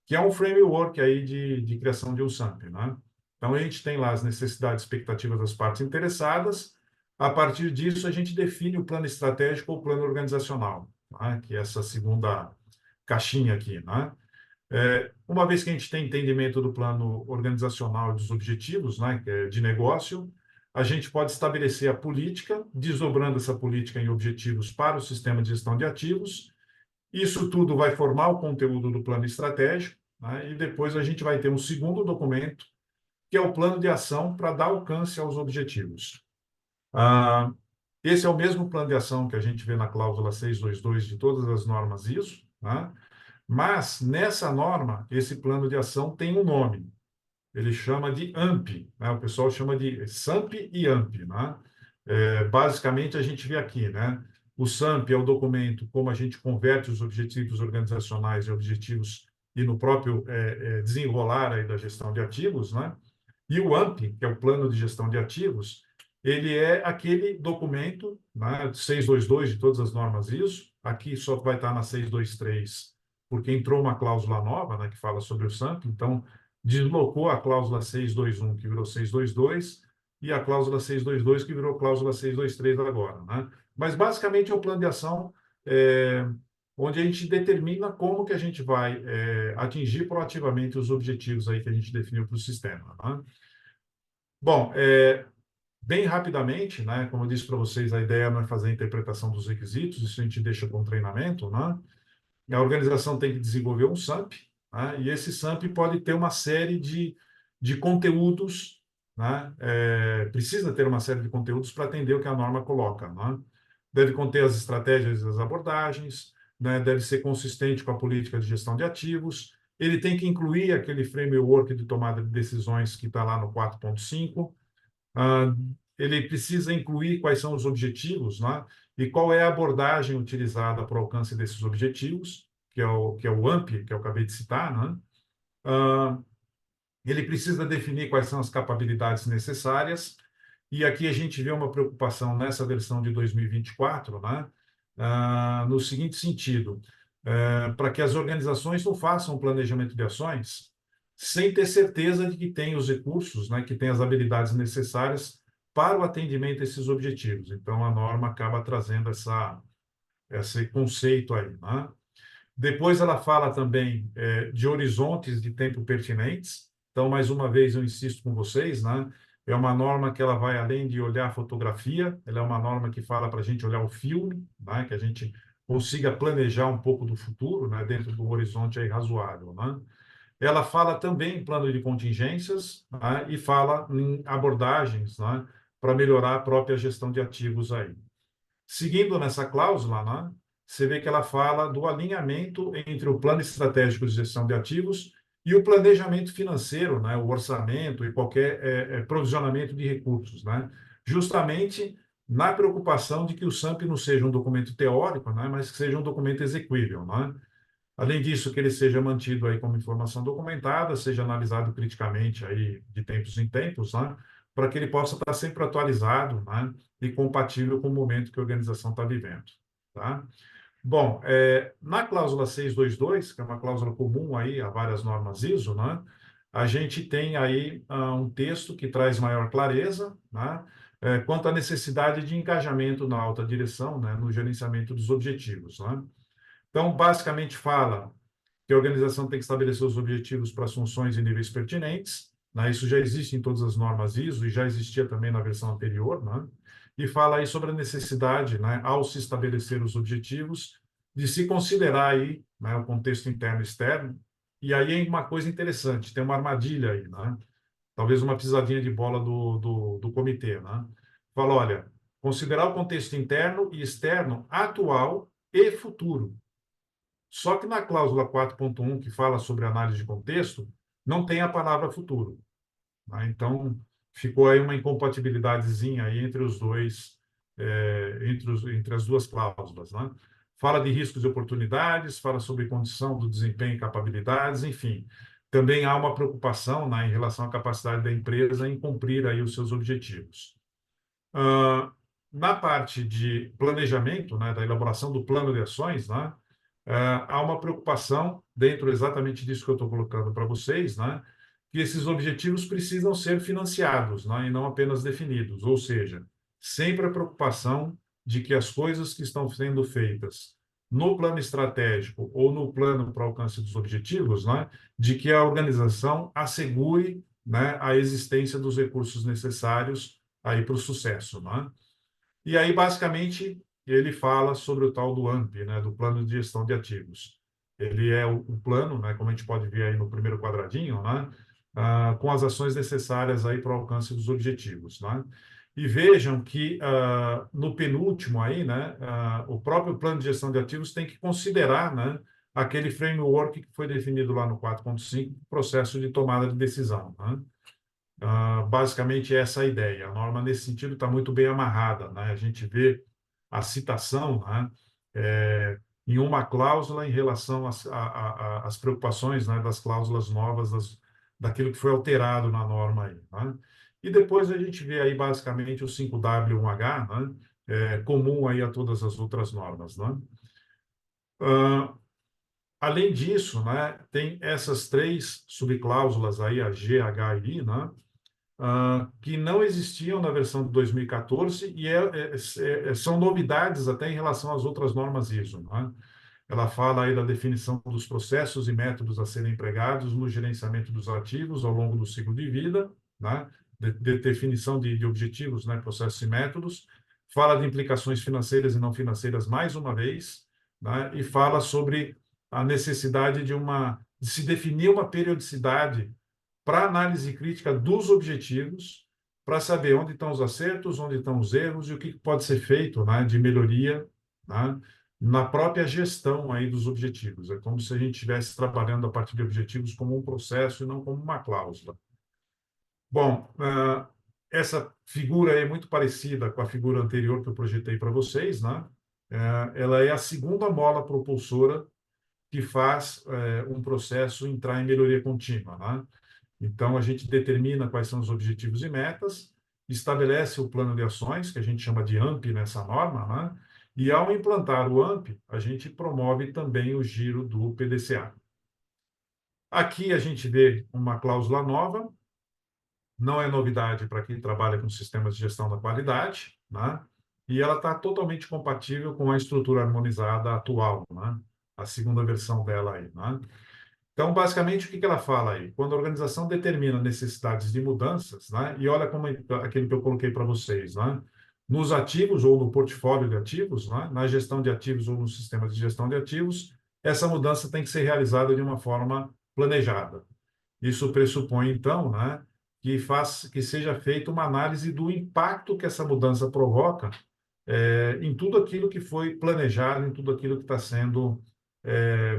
que é um framework aí de criação de um SAMP, né? Então, a gente tem lá as necessidades e expectativas das partes interessadas. A partir disso, a gente define o plano estratégico ou plano organizacional, né, que é essa segunda caixinha aqui, né? Uma vez que a gente tem entendimento do plano organizacional e dos objetivos, né, que é de negócio, a gente pode estabelecer a política, desdobrando essa política em objetivos para o sistema de gestão de ativos. Isso tudo vai formar o conteúdo do plano estratégico, né, e depois a gente vai ter um segundo documento, que é o plano de ação para dar alcance aos objetivos. Esse é o mesmo plano de ação que a gente vê na cláusula 622 de todas as normas ISO, né? Mas, nessa norma, esse plano de ação tem um nome. Ele chama de AMP, né? O pessoal chama de SAMP e AMP, né? Basicamente, a gente vê aqui, né? O SAMP é o documento como a gente converte os objetivos organizacionais em objetivos e no próprio desenrolar aí da gestão de ativos, né? E o AMP, que é o Plano de Gestão de Ativos, ele é aquele documento, né, 622 de todas as normas ISO, aqui só vai estar na 623, porque entrou uma cláusula nova, né, que fala sobre o SAMP, então deslocou a cláusula 621, que virou 622, e a cláusula 622, que virou cláusula 623 agora, né? Mas basicamente é o plano de ação onde a gente determina como que a gente vai atingir proativamente os objetivos aí que a gente definiu para o sistema, né? Bom, bem rapidamente, né, como eu disse para vocês, a ideia não é fazer a interpretação dos requisitos, isso a gente deixa com treinamento, né? A organização tem que desenvolver um SAMP, né? E esse SAMP pode ter uma série de conteúdos, né? Precisa ter uma série de conteúdos para atender o que a norma coloca, né? Deve conter as estratégias e as abordagens, né? Deve ser consistente com a política de gestão de ativos, ele tem que incluir aquele framework de tomada de decisões que está lá no 4.5, ele precisa incluir quais são os objetivos, né? E qual é a abordagem utilizada para o alcance desses objetivos, que é o AMP, que eu acabei de citar, né? Ele precisa definir quais são as capacidades necessárias, e aqui a gente vê uma preocupação nessa versão de 2024, né? No seguinte sentido, para que as organizações não façam um planejamento de ações sem ter certeza de que tem os recursos, né, que tem as habilidades necessárias para o atendimento a esses objetivos. Então, a norma acaba trazendo esse conceito aí, né? Depois ela fala também de horizontes de tempo pertinentes. Então, mais uma vez, eu insisto com vocês, né? É uma norma que ela vai além de olhar a fotografia, ela é uma norma que fala para a gente olhar o filme, né? Que a gente consiga planejar um pouco do futuro, né? Dentro do horizonte aí razoável, né? Ela fala também em plano de contingências, né? E fala em abordagens, né? Para melhorar a própria gestão de ativos aí. Seguindo nessa cláusula, né, você vê que ela fala do alinhamento entre o plano estratégico de gestão de ativos e o planejamento financeiro, né, o orçamento e qualquer provisionamento de recursos, né, justamente na preocupação de que o SAMP não seja um documento teórico, né, mas que seja um documento exequível, né. Além disso, que ele seja mantido aí como informação documentada, seja analisado criticamente aí de tempos em tempos, né, para que ele possa estar sempre atualizado, né, e compatível com o momento que a organização está vivendo, tá? Bom, na cláusula 622, que é uma cláusula comum aí a várias normas ISO, né, a gente tem aí um texto que traz maior clareza, né, quanto à necessidade de engajamento na alta direção, né, no gerenciamento dos objetivos, né? Então, basicamente fala que a organização tem que estabelecer os objetivos para as funções e níveis pertinentes, né? Isso já existe em todas as normas ISO e já existia também na versão anterior, né? E fala aí sobre a necessidade, né, ao se estabelecer os objetivos, de se considerar aí, né, o contexto interno e externo. E aí é uma coisa interessante, tem uma armadilha aí, né? Talvez uma pisadinha de bola do comitê, né? Fala, olha, considerar o contexto interno e externo atual e futuro. Só que na cláusula 4.1, que fala sobre análise de contexto, não tem a palavra futuro, né? Então, ficou aí uma incompatibilidadezinha aí entre os dois, entre as duas cláusulas, né? Fala de riscos e oportunidades, fala sobre condição do desempenho e capacidades, enfim. Também há uma preocupação, né, em relação à capacidade da empresa em cumprir aí os seus objetivos. Na parte de planejamento, né, da elaboração do plano de ações, né, há uma preocupação, dentro exatamente disso que eu estou colocando para vocês, né, que esses objetivos precisam ser financiados, né, e não apenas definidos. Ou seja, sempre a preocupação de que as coisas que estão sendo feitas no plano estratégico ou no plano para alcance dos objetivos, né, de que a organização assegure, né, a existência dos recursos necessários aí para o sucesso, né? E aí, basicamente, ele fala sobre o tal do AMP, né, do Plano de Gestão de Ativos. Ele é o plano, né, como a gente pode ver aí no primeiro quadradinho, né, com as ações necessárias aí para o alcance dos objetivos, né? E vejam que no penúltimo aí, né, o próprio plano de gestão de ativos tem que considerar, né, aquele framework que foi definido lá no 4.5, processo de tomada de decisão, né? Basicamente essa é a ideia. A norma, nesse sentido, está muito bem amarrada, né? A gente vê a citação, né, em uma cláusula em relação às preocupações, né, das cláusulas novas, daquilo que foi alterado na norma aí, né? E depois a gente vê aí basicamente o 5W1H, né, comum aí a todas as outras normas, né? Além disso, né, tem essas três subcláusulas aí, a G, H e I, né, que não existiam na versão de 2014 e são novidades até em relação às outras normas ISO, né? Ela fala aí da definição dos processos e métodos a serem empregados no gerenciamento dos ativos ao longo do ciclo de vida, né? De definição de objetivos, né? Processos e métodos. Fala de implicações financeiras e não financeiras mais uma vez, né? E fala sobre a necessidade de se definir uma periodicidade para análise crítica dos objetivos, para saber onde estão os acertos, onde estão os erros e o que pode ser feito, né, de melhoria, né, na própria gestão aí dos objetivos. É como se a gente estivesse trabalhando a partir de objetivos como um processo e não como uma cláusula. Bom, essa figura é muito parecida com a figura anterior que eu projetei para vocês, né? Ela é a segunda mola propulsora que faz um processo entrar em melhoria contínua, né? Então, a gente determina quais são os objetivos e metas, estabelece o plano de ações, que a gente chama de AMP nessa norma, né? E, ao implantar o AMP, a gente promove também o giro do PDCA. Aqui a gente vê uma cláusula nova, não é novidade para quem trabalha com sistemas de gestão da qualidade, né? E ela está totalmente compatível com a estrutura harmonizada atual, né? A segunda versão dela aí, né? Então, basicamente, o que que ela fala aí? Quando a organização determina necessidades de mudanças, né? E olha como aquele que eu coloquei para vocês, né? Nos ativos ou no portfólio de ativos, né? Na gestão de ativos ou no sistema de gestão de ativos, essa mudança tem que ser realizada de uma forma planejada. Isso pressupõe, então, né, que seja feita uma análise do impacto que essa mudança provoca em tudo aquilo que foi planejado, em tudo aquilo que está sendo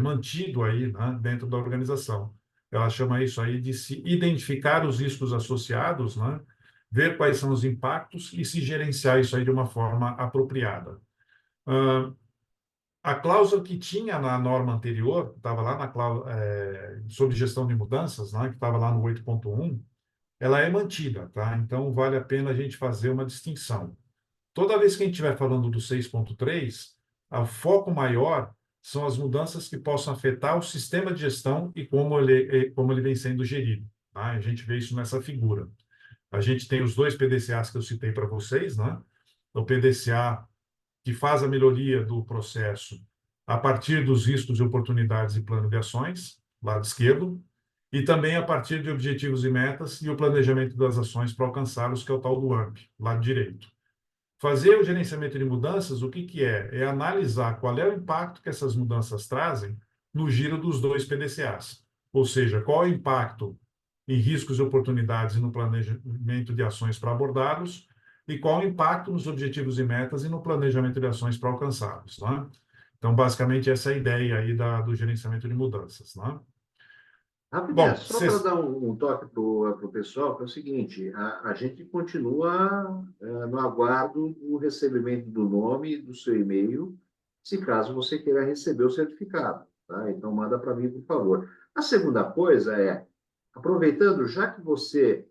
mantido aí, né, dentro da organização. Ela chama isso aí de se identificar os riscos associados, né, ver quais são os impactos e se gerenciar isso aí de uma forma apropriada. Uh, a cláusula que tinha na norma anterior, estava lá na cláusula sobre gestão de mudanças, né, que estava lá no 8.1, ela é mantida, tá? Então, vale a pena a gente fazer uma distinção. Toda vez que a gente estiver falando do 6.3, o foco maior são as mudanças que possam afetar o sistema de gestão e como ele vem sendo gerido. Tá? A gente vê isso nessa figura. A gente tem os dois PDCAs que eu citei para vocês, né? O PDCA que faz a melhoria do processo a partir dos riscos e oportunidades e plano de ações, lado esquerdo, e também a partir de objetivos e metas e o planejamento das ações para alcançá-los, que é o tal do AMP, lado direito. Fazer o gerenciamento de mudanças, o que que é? É analisar qual é o impacto que essas mudanças trazem no giro dos dois PDCAs. Ou seja, qual é o impacto em riscos e oportunidades e no planejamento de ações para abordá-los, e qual o impacto nos objetivos e metas e no planejamento de ações para alcançá-los. Né? Então, basicamente, essa é a ideia aí do gerenciamento de mudanças. Né? Rapidinho, Bom, só para dar um toque para o pessoal, que é o seguinte, a gente continua no aguardo do recebimento do nome e do seu e-mail, se caso você queira receber o certificado, tá? Então, manda para mim, por favor. A segunda coisa é, aproveitando, já que você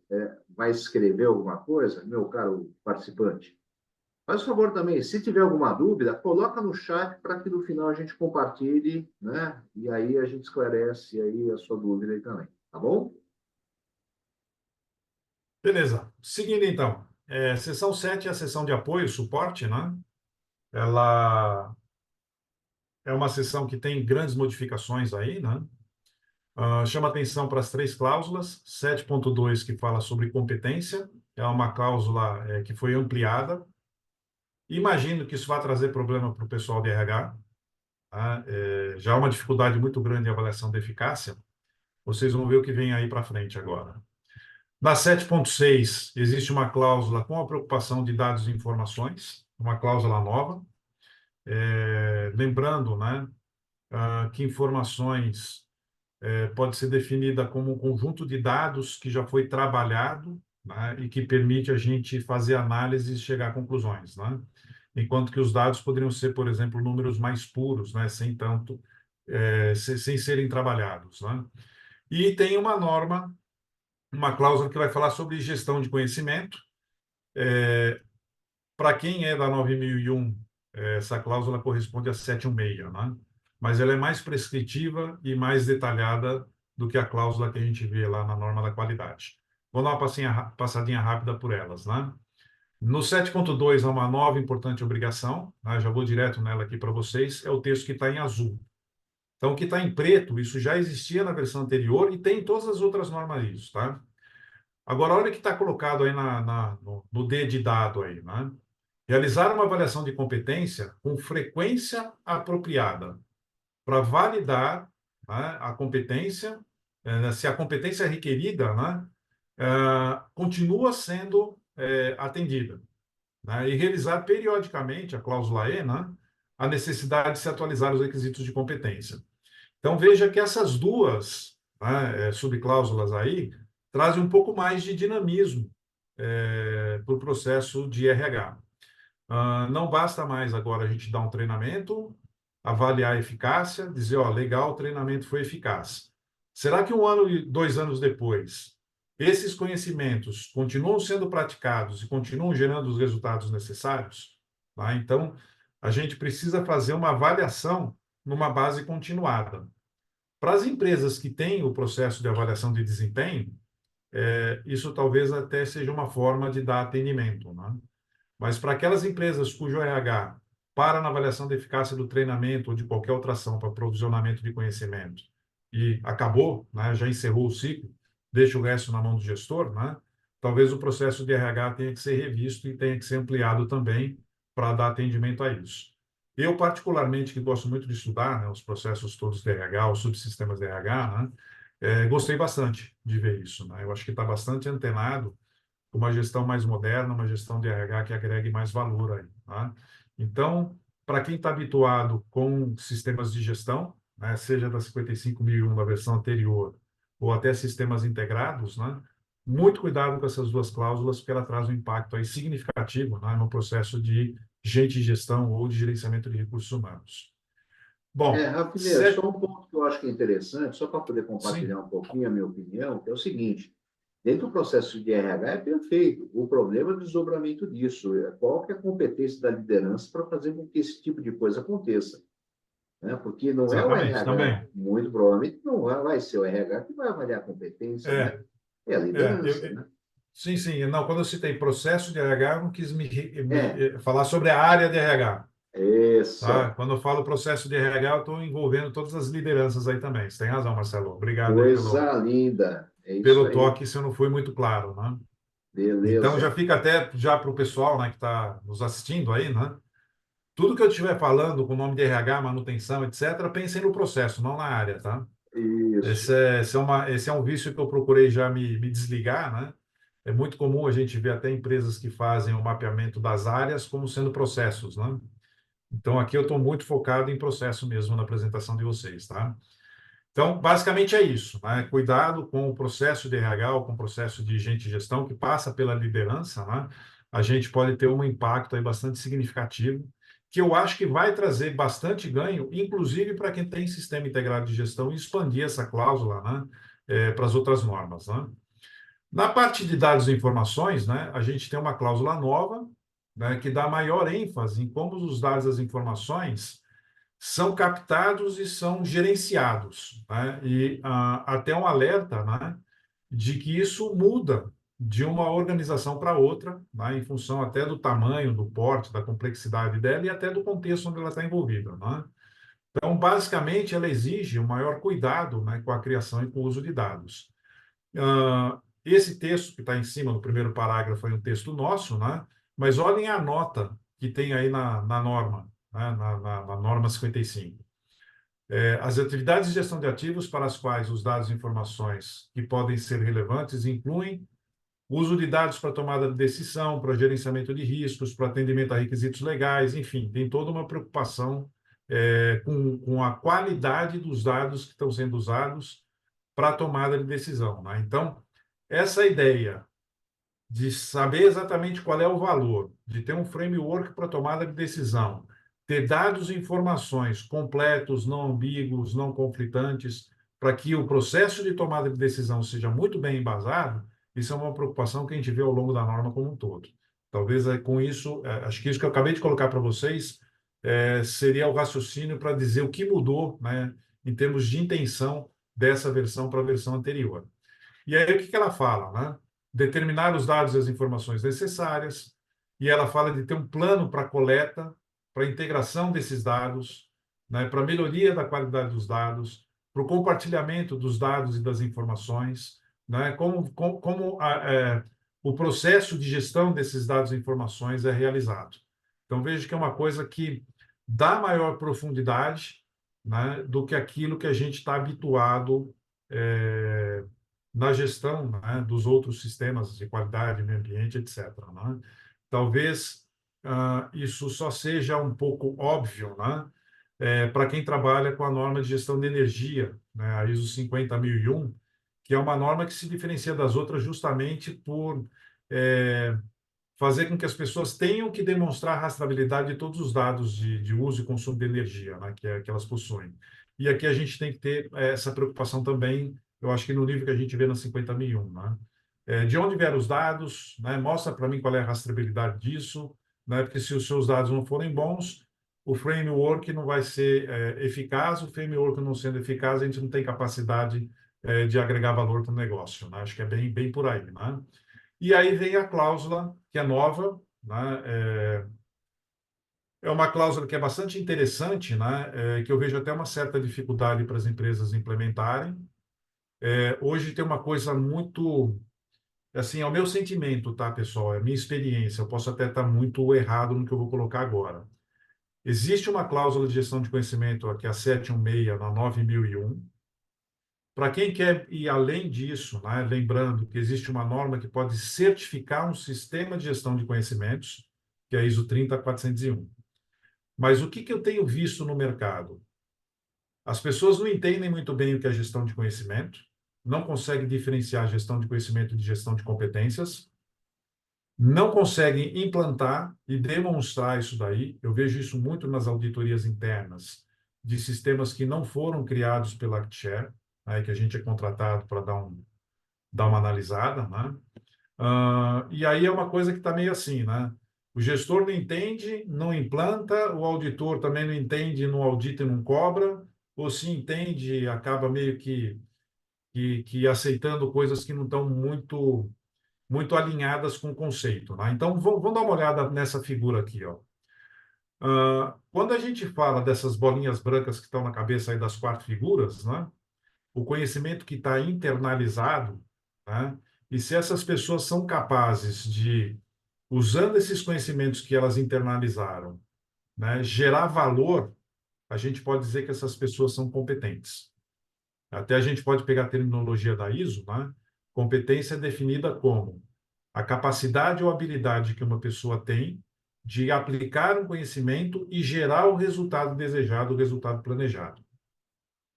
vai escrever alguma coisa, meu caro participante, faz favor também, se tiver alguma dúvida, coloca no chat para que no final a gente compartilhe, né? E aí a gente esclarece aí a sua dúvida aí também, tá bom? beleza. Seguindo, então. Seção 7 é a seção de apoio, suporte, né? Ela é uma seção que tem grandes modificações aí, né? Chama atenção para as três cláusulas. 7.2, que fala sobre competência, é uma cláusula que foi ampliada. Imagino que isso vai trazer problema para o pessoal de RH. Tá? Já há uma dificuldade muito grande em avaliação de eficácia. Vocês vão ver o que vem aí para frente agora. Na 7.6, existe uma cláusula com a preocupação de dados e informações, uma cláusula nova. Lembrando, né, que informações pode ser definida como um conjunto de dados que já foi trabalhado, né, e que permite a gente fazer análise e chegar a conclusões, né? Enquanto que os dados poderiam ser, por exemplo, números mais puros, né, sem tanto, sem serem trabalhados, né? E tem uma norma, uma cláusula que vai falar sobre gestão de conhecimento. Para quem é da 9001, essa cláusula corresponde a 716, né? Mas ela é mais prescritiva e mais detalhada do que a cláusula que a gente vê lá na norma da qualidade. Vou dar uma passadinha rápida por elas, né? No 7.2 há uma nova importante obrigação, né? Já vou direto nela aqui para vocês, é o texto que está em azul. Então, o que está em preto, isso já existia na versão anterior e tem em todas as outras normas isso, tá? Agora, olha o que está colocado aí no D de dado aí, né? Realizar uma avaliação de competência com frequência apropriada para validar, né, a competência, se a competência requerida, né, continua sendo atendida, né, e revisar periodicamente a cláusula E, né, a necessidade de se atualizar os requisitos de competência. Então, veja que essas duas, né, subcláusulas aí trazem um pouco mais de dinamismo para o processo de RH. Não basta mais agora a gente dar um treinamento, avaliar a eficácia, dizer, ó, legal, o treinamento foi eficaz. Será que um ano e 2 anos depois, esses conhecimentos continuam sendo praticados e continuam gerando os resultados necessários? Tá? Então, a gente precisa fazer uma avaliação numa base continuada. Para as empresas que têm o processo de avaliação de desempenho, isso talvez até seja uma forma de dar atendimento, né? Mas para aquelas empresas cujo RH para na avaliação da eficácia do treinamento ou de qualquer outra ação para provisionamento de conhecimento e acabou, né, já encerrou o ciclo, deixa o resto na mão do gestor, né, talvez o processo de RH tenha que ser revisto e tenha que ser ampliado também para dar atendimento a isso. Eu, particularmente, que gosto muito de estudar, né, os processos todos de RH, os subsistemas de RH, né, gostei bastante de ver isso. Né? Eu acho que está bastante antenado uma gestão mais moderna, uma gestão de RH que agregue mais valor aí, tá? Então, para quem está habituado com sistemas de gestão, né, seja da 55.001 da versão anterior, ou até sistemas integrados, né, muito cuidado com essas duas cláusulas, porque ela traz um impacto aí significativo, né, no processo de gente de gestão ou de gerenciamento de recursos humanos. Bom, Rafinha, só um ponto que eu acho que é interessante, só para poder sim, compartilhar um pouquinho a minha opinião, que é o seguinte: dentro do processo de RH é perfeito, o problema é o desdobramento disso, qual que é a competência da liderança para fazer com que esse tipo de coisa aconteça, né? Porque não é o exatamente, RH, também. muito provavelmente não vai ser o RH que vai avaliar a competência, né? É, É a é, liderança, né? sim, sim. Não, quando eu citei processo de RH, eu não quis É, falar sobre a área de RH, tá? essa Quando eu falo processo de RH, eu estou envolvendo todas as lideranças aí também. Você tem razão, Marcelo. Obrigado aí coisa linda, é isso pelo aí, toque, se eu não fui muito claro, né? Então, já beleza. fica até já para o pessoal, né, que está nos assistindo aí, né? Tudo que eu estiver falando com o nome de RH, manutenção, etc., pensem no processo, não na área, tá? Isso. Esse é um vício que eu procurei já me desligar, né? É muito comum a gente ver até empresas que fazem o mapeamento das áreas como sendo processos, né? Então, aqui eu estou muito focado em processo mesmo na apresentação de vocês, tá? Então, basicamente é isso, né? Cuidado com o processo de RH, ou com o processo de gente de gestão que passa pela liderança, né? A gente pode ter um impacto aí bastante significativo, que eu acho que vai trazer bastante ganho, inclusive para quem tem sistema integrado de gestão, e expandir essa cláusula, né? Para as outras normas, né? Na parte de dados e informações, né, a gente tem uma cláusula nova, né, que dá maior ênfase em como os dados e as informações são captados e são gerenciados, né? E até um alerta, né, de que isso muda de uma organização para outra, né, em função até do tamanho, do porte, da complexidade dela e até do contexto onde ela está envolvida, né? Então, basicamente, ela exige um maior cuidado, né, com a criação e com o uso de dados. Esse texto que está em cima no primeiro parágrafo é um texto nosso, né? Mas olhem a nota que tem aí na norma, né? Na norma 55. As atividades de gestão de ativos para as quais os dados e informações que podem ser relevantes incluem uso de dados para tomada de decisão, para gerenciamento de riscos, para atendimento a requisitos legais, enfim, tem toda uma preocupação com a qualidade dos dados que estão sendo usados para a tomada de decisão. Né? Então, essa ideia de saber exatamente qual é o valor, de ter um framework para tomada de decisão, ter dados e informações completos, não ambíguos, não conflitantes, para que o processo de tomada de decisão seja muito bem embasado, isso é uma preocupação que a gente vê ao longo da norma como um todo. Talvez com isso, acho que isso que eu acabei de colocar para vocês seria o raciocínio para dizer o que mudou, né, em termos de intenção dessa versão para a versão anterior. E aí, o que ela fala? Né? Determinar os dados e as informações necessárias, e ela fala de ter um plano para coleta, para integração desses dados, né? Para melhoria da qualidade dos dados, para o compartilhamento dos dados e das informações, né? O processo de gestão desses dados e informações é realizado. Então, veja que é uma coisa que dá maior profundidade, né, do que aquilo que a gente está habituado na gestão, né, dos outros sistemas de qualidade, meio ambiente, etc. Né? Talvez isso só seja um pouco óbvio, né, para quem trabalha com a norma de gestão de energia, né, a ISO 50001, que é uma norma que se diferencia das outras justamente por fazer com que as pessoas tenham que demonstrar a rastreabilidade de todos os dados de uso e consumo de energia, né, que elas possuem. E aqui a gente tem que ter essa preocupação também, eu acho que no nível que a gente vê na 50.001, né? De onde vieram os dados, né? Mostra para mim qual é a rastreabilidade disso, né? Porque se os seus dados não forem bons, o framework não vai ser eficaz, o framework não sendo eficaz, a gente não tem capacidade de agregar valor para o negócio, né? Acho que é bem por aí, né? E aí vem a cláusula, que é nova, né? É uma cláusula que é bastante interessante, né? Que eu vejo até uma certa dificuldade para as empresas implementarem. Hoje tem uma coisa muito, assim, é o meu sentimento, tá, pessoal? É a minha experiência. Eu posso até estar muito errado no que eu vou colocar agora. Existe uma cláusula de gestão de conhecimento, aqui a 716, na 9001. Para quem quer ir além disso, né, lembrando que existe uma norma que pode certificar um sistema de gestão de conhecimentos, que é a ISO 30401. Mas o que eu tenho visto no mercado? As pessoas não entendem muito bem o que é gestão de conhecimento, não conseguem diferenciar gestão de conhecimento de gestão de competências, não conseguem implantar e demonstrar isso daí. Eu vejo isso muito nas auditorias internas de sistemas que não foram criados pela ActShare, né, que a gente é contratado para dar uma analisada, né? E aí é uma coisa que está meio assim, né? O gestor não entende, não implanta, o auditor também não entende, não audita e não cobra, ou se entende, acaba meio que aceitando coisas que não estão muito alinhadas com o conceito, né? Então, vamos dar uma olhada nessa figura aqui, ó. Quando a gente fala dessas bolinhas brancas que estão na cabeça aí das quatro figuras, né? O conhecimento que está internalizado, né? E se essas pessoas são capazes de, usando esses conhecimentos que elas internalizaram, né, gerar valor, a gente pode dizer que essas pessoas são competentes. Até a gente pode pegar a terminologia da ISO, né? Competência é definida como a capacidade ou habilidade que uma pessoa tem de aplicar um conhecimento e gerar o resultado desejado, o resultado planejado.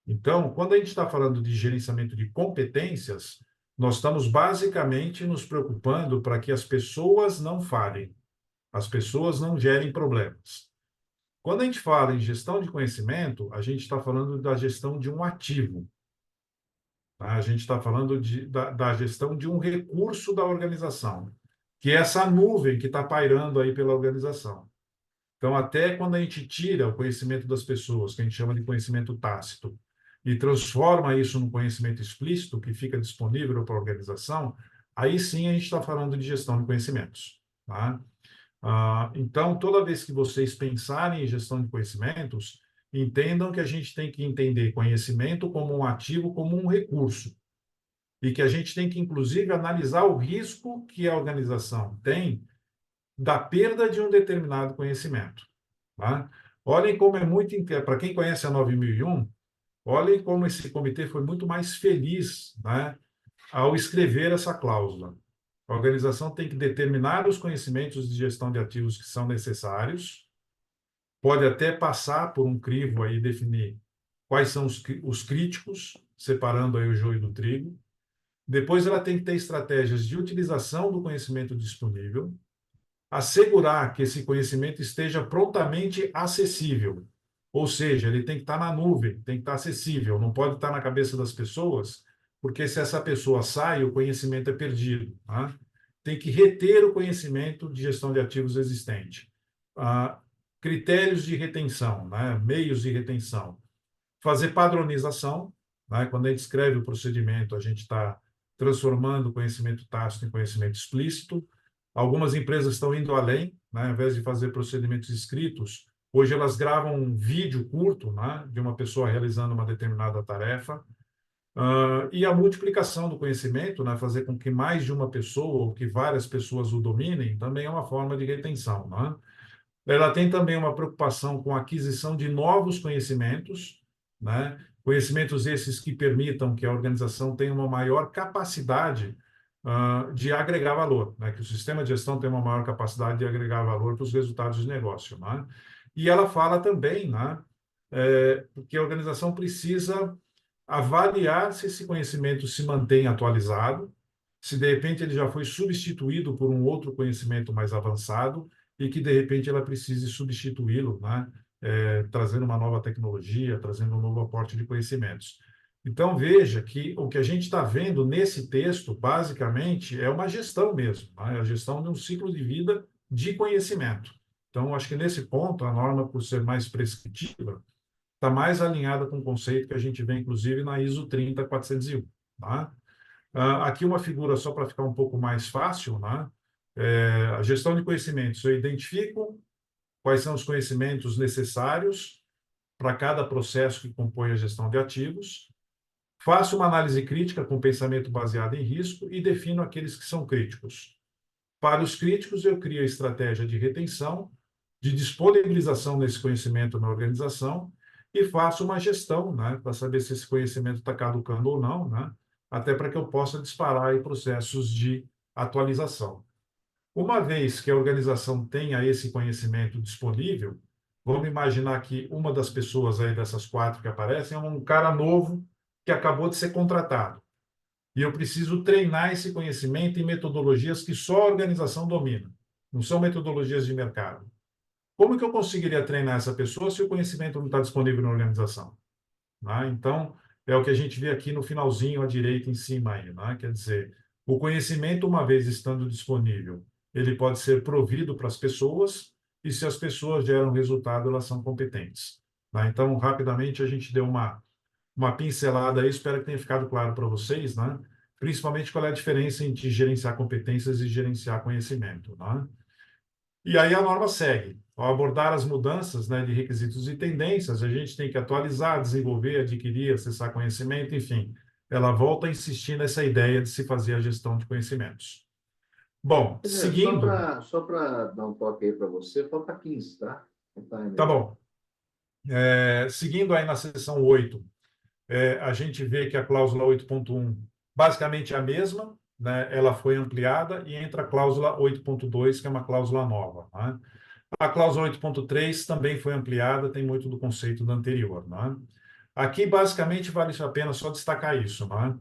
Então, quando a gente está falando de gerenciamento de competências, nós estamos basicamente nos preocupando para que as pessoas não falhem, as pessoas não gerem problemas. Quando a gente fala em gestão de conhecimento, a gente está falando da gestão de um ativo, tá? A gente está falando da gestão de um recurso da organização, que é essa nuvem que está pairando aí pela organização. Então, até quando a gente tira o conhecimento das pessoas, que a gente chama de conhecimento tácito, e transforma isso num conhecimento explícito, que fica disponível para a organização, aí sim a gente está falando de gestão de conhecimentos. Tá? Então, toda vez que vocês pensarem em gestão de conhecimentos, entendam que a gente tem que entender conhecimento como um ativo, como um recurso. E que a gente tem que, inclusive, analisar o risco que a organização tem da perda de um determinado conhecimento. Tá? Olhem como é muito. Para quem conhece a 9001, olhem como esse comitê foi muito mais feliz, né, ao escrever essa cláusula. A organização tem que determinar os conhecimentos de gestão de ativos que são necessários, pode até passar por um crivo aí definir quais são os críticos, separando aí o joio do trigo. Depois ela tem que ter estratégias de utilização do conhecimento disponível, assegurar que esse conhecimento esteja prontamente acessível. Ou seja, ele tem que estar na nuvem, tem que estar acessível, não pode estar na cabeça das pessoas, porque se essa pessoa sai, o conhecimento é perdido. Tá? Tem que reter o conhecimento de gestão de ativos existente. Ah, critérios de retenção, né? Meios de retenção. Fazer padronização, né? Quando a gente escreve o procedimento, a gente está transformando o conhecimento tácito em conhecimento explícito. Algumas empresas estão indo além, né? Ao invés de fazer procedimentos escritos, hoje elas gravam um vídeo curto, né? De uma pessoa realizando uma determinada tarefa. E a multiplicação do conhecimento, né? Fazer com que mais de uma pessoa ou que várias pessoas o dominem, também é uma forma de retenção. Né? Ela tem também uma preocupação com a aquisição de novos conhecimentos, né? Conhecimentos esses que permitam que a organização tenha uma maior capacidade de agregar valor, né? Que o sistema de gestão tenha uma maior capacidade de agregar valor para os resultados de negócio. Né? E ela fala também, né, que a organização precisa avaliar se esse conhecimento se mantém atualizado, se de repente ele já foi substituído por um outro conhecimento mais avançado e que de repente ela precise substituí-lo, né? Trazendo uma nova tecnologia, trazendo um novo aporte de conhecimentos. Então veja que o que a gente está vendo nesse texto, basicamente, é uma gestão mesmo, né? A gestão de um ciclo de vida de conhecimento. Então, acho que nesse ponto, a norma, por ser mais prescritiva, está mais alinhada com o conceito que a gente vê, inclusive, na ISO 30401. Tá? Aqui uma figura só para ficar um pouco mais fácil, né? A gestão de conhecimentos. Eu identifico quais são os conhecimentos necessários para cada processo que compõe a gestão de ativos, faço uma análise crítica com pensamento baseado em risco e defino aqueles que são críticos. Para os críticos, eu crio a estratégia de retenção, de disponibilização desse conhecimento na organização e faço uma gestão, né, para saber se esse conhecimento está caducando ou não, né, até para que eu possa disparar aí processos de atualização. Uma vez que a organização tenha esse conhecimento disponível, vamos imaginar que uma das pessoas aí dessas 4 que aparecem é um cara novo que acabou de ser contratado. E eu preciso treinar esse conhecimento em metodologias que só a organização domina. Não são metodologias de mercado. Como que eu conseguiria treinar essa pessoa se o conhecimento não está disponível na organização? Né? Então, é o que a gente vê aqui no finalzinho à direita em cima aí, né? Quer dizer, o conhecimento, uma vez estando disponível, ele pode ser provido para as pessoas e se as pessoas geram resultado, elas são competentes. Né? Então, rapidamente, a gente deu uma pincelada aí, espero que tenha ficado claro para vocês, né? Principalmente qual é a diferença entre gerenciar competências e gerenciar conhecimento, né? E aí a norma segue. Ao abordar as mudanças, né, de requisitos e tendências, a gente tem que atualizar, desenvolver, adquirir, acessar conhecimento, enfim. Ela volta a insistir nessa ideia de se fazer a gestão de conhecimentos. Bom, Quer dizer, seguindo, só para dar um toque aí para você, falta 15, tá? O tá timer aí. bom. Seguindo aí na seção 8, a gente vê que a cláusula 8.1 basicamente é a mesma, né? Ela foi ampliada e entra a cláusula 8.2, que é uma cláusula nova, né? A cláusula 8.3 também foi ampliada, tem muito do conceito da anterior, né? Aqui, basicamente, vale a pena só destacar isso, né?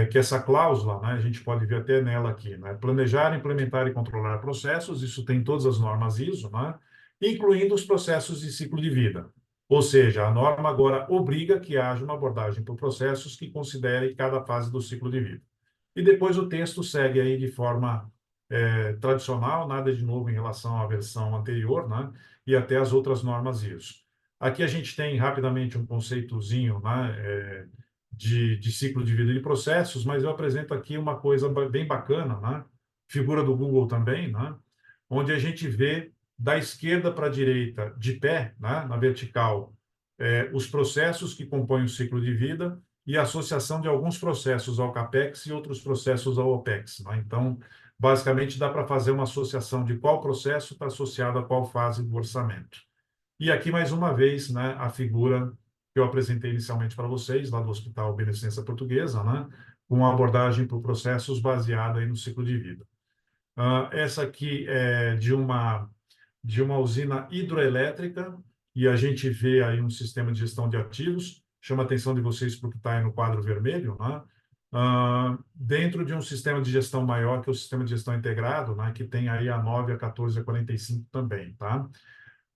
Que essa cláusula, né, a gente pode ver até nela aqui, né? Planejar, implementar e controlar processos, isso tem todas as normas ISO, né? Incluindo os processos de ciclo de vida. Ou seja, a norma agora obriga que haja uma abordagem por processos que considere cada fase do ciclo de vida. E depois o texto segue aí de forma tradicional, nada de novo em relação à versão anterior, né? E até as outras normas ISO. Aqui a gente tem rapidamente um conceitozinho, né, de ciclo de vida de processos, mas eu apresento aqui uma coisa bem bacana, né? Figura do Google também, né? Onde a gente vê da esquerda para a direita, de pé, né, na vertical, os processos que compõem o ciclo de vida e a associação de alguns processos ao CAPEX e outros processos ao OPEX. Né? Então, basicamente, dá para fazer uma associação de qual processo está associado a qual fase do orçamento. E aqui, mais uma vez, né, a figura que eu apresentei inicialmente para vocês, lá do Hospital Beneficência Portuguesa, né, com uma abordagem por processos baseada aí no ciclo de vida. Essa aqui é de uma usina hidroelétrica, e a gente vê aí um sistema de gestão de ativos, chama a atenção de vocês para o que está aí no quadro vermelho, né? Dentro de um sistema de gestão maior, que é o sistema de gestão integrado, né? Que tem aí a 9, a 14 e a 45 também, tá?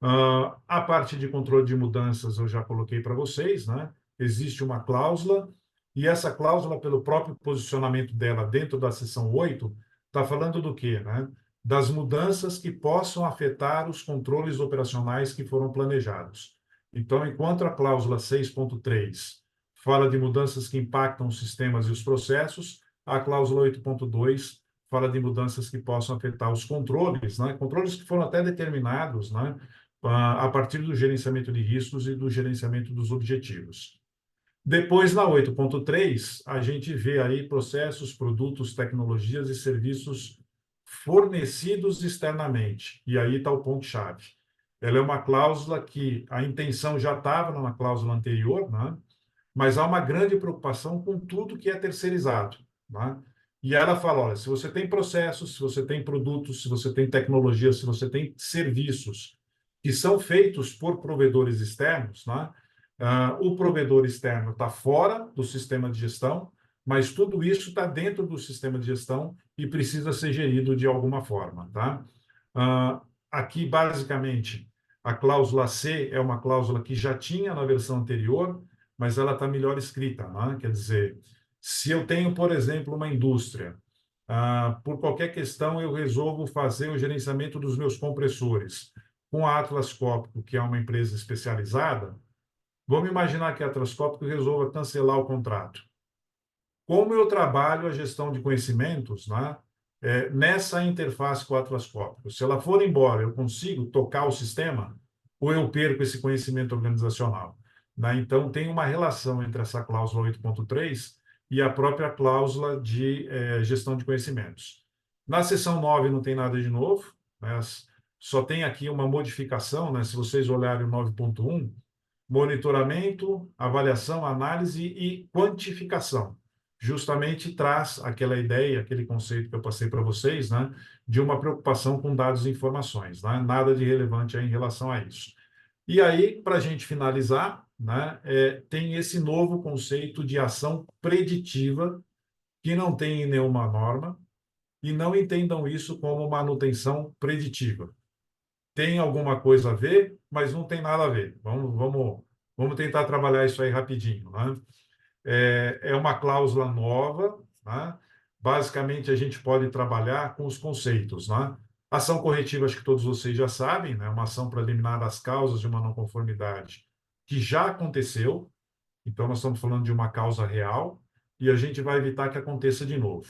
A parte de controle de mudanças eu já coloquei para vocês, né? Existe uma cláusula, e essa cláusula, pelo próprio posicionamento dela dentro da seção 8, está falando do quê, né? Das mudanças que possam afetar os controles operacionais que foram planejados. Então, enquanto a cláusula 6.3 fala de mudanças que impactam os sistemas e os processos, a cláusula 8.2 fala de mudanças que possam afetar os controles, né? Controles que foram até determinados, né? A partir do gerenciamento de riscos e do gerenciamento dos objetivos. Depois, na 8.3, a gente vê aí processos, produtos, tecnologias e serviços fornecidos externamente. E aí está o ponto-chave. Ela é uma cláusula que a intenção já estava numa cláusula anterior, né? Mas há uma grande preocupação com tudo que é terceirizado. Né? E ela fala, olha, se você tem processos, se você tem produtos, se você tem tecnologia, se você tem serviços que são feitos por provedores externos, né? O provedor externo está fora do sistema de gestão, mas tudo isso está dentro do sistema de gestão e precisa ser gerido de alguma forma. Tá? Aqui, basicamente, a cláusula C é uma cláusula que já tinha na versão anterior, mas ela está melhor escrita. Né? Quer dizer, se eu tenho, por exemplo, uma indústria, por qualquer questão eu resolvo fazer o gerenciamento dos meus compressores com a Atlas Copco, que é uma empresa especializada, Vamos imaginar que a Atrascópico resolva cancelar o contrato. Como eu trabalho a gestão de conhecimentos, né, nessa interface com a Atrascópico? Se ela for embora, eu consigo tocar o sistema ou eu perco esse conhecimento organizacional? Né? Então, tem uma relação entre essa cláusula 8.3 e a própria cláusula de gestão de conhecimentos. Na seção 9 não tem nada de novo, né? Só tem aqui uma modificação, né? Se vocês olharem o 9.1, monitoramento, avaliação, análise e quantificação. Justamente traz aquela ideia, aquele conceito que eu passei para vocês, né, de uma preocupação com dados e informações, né, nada de relevante em relação a isso. E aí, para a gente finalizar, né, tem esse novo conceito de ação preditiva, que não tem em nenhuma norma, e não entendam isso como manutenção preditiva. Tem alguma coisa a ver, mas não tem nada a ver. Vamos tentar trabalhar isso aí rapidinho, né? É uma cláusula nova, né? Basicamente, a gente pode trabalhar com os conceitos, né? Ação corretiva, acho que todos vocês já sabem, né? Uma ação para eliminar as causas de uma não conformidade que já aconteceu. Então, nós estamos falando de uma causa real e a gente vai evitar que aconteça de novo.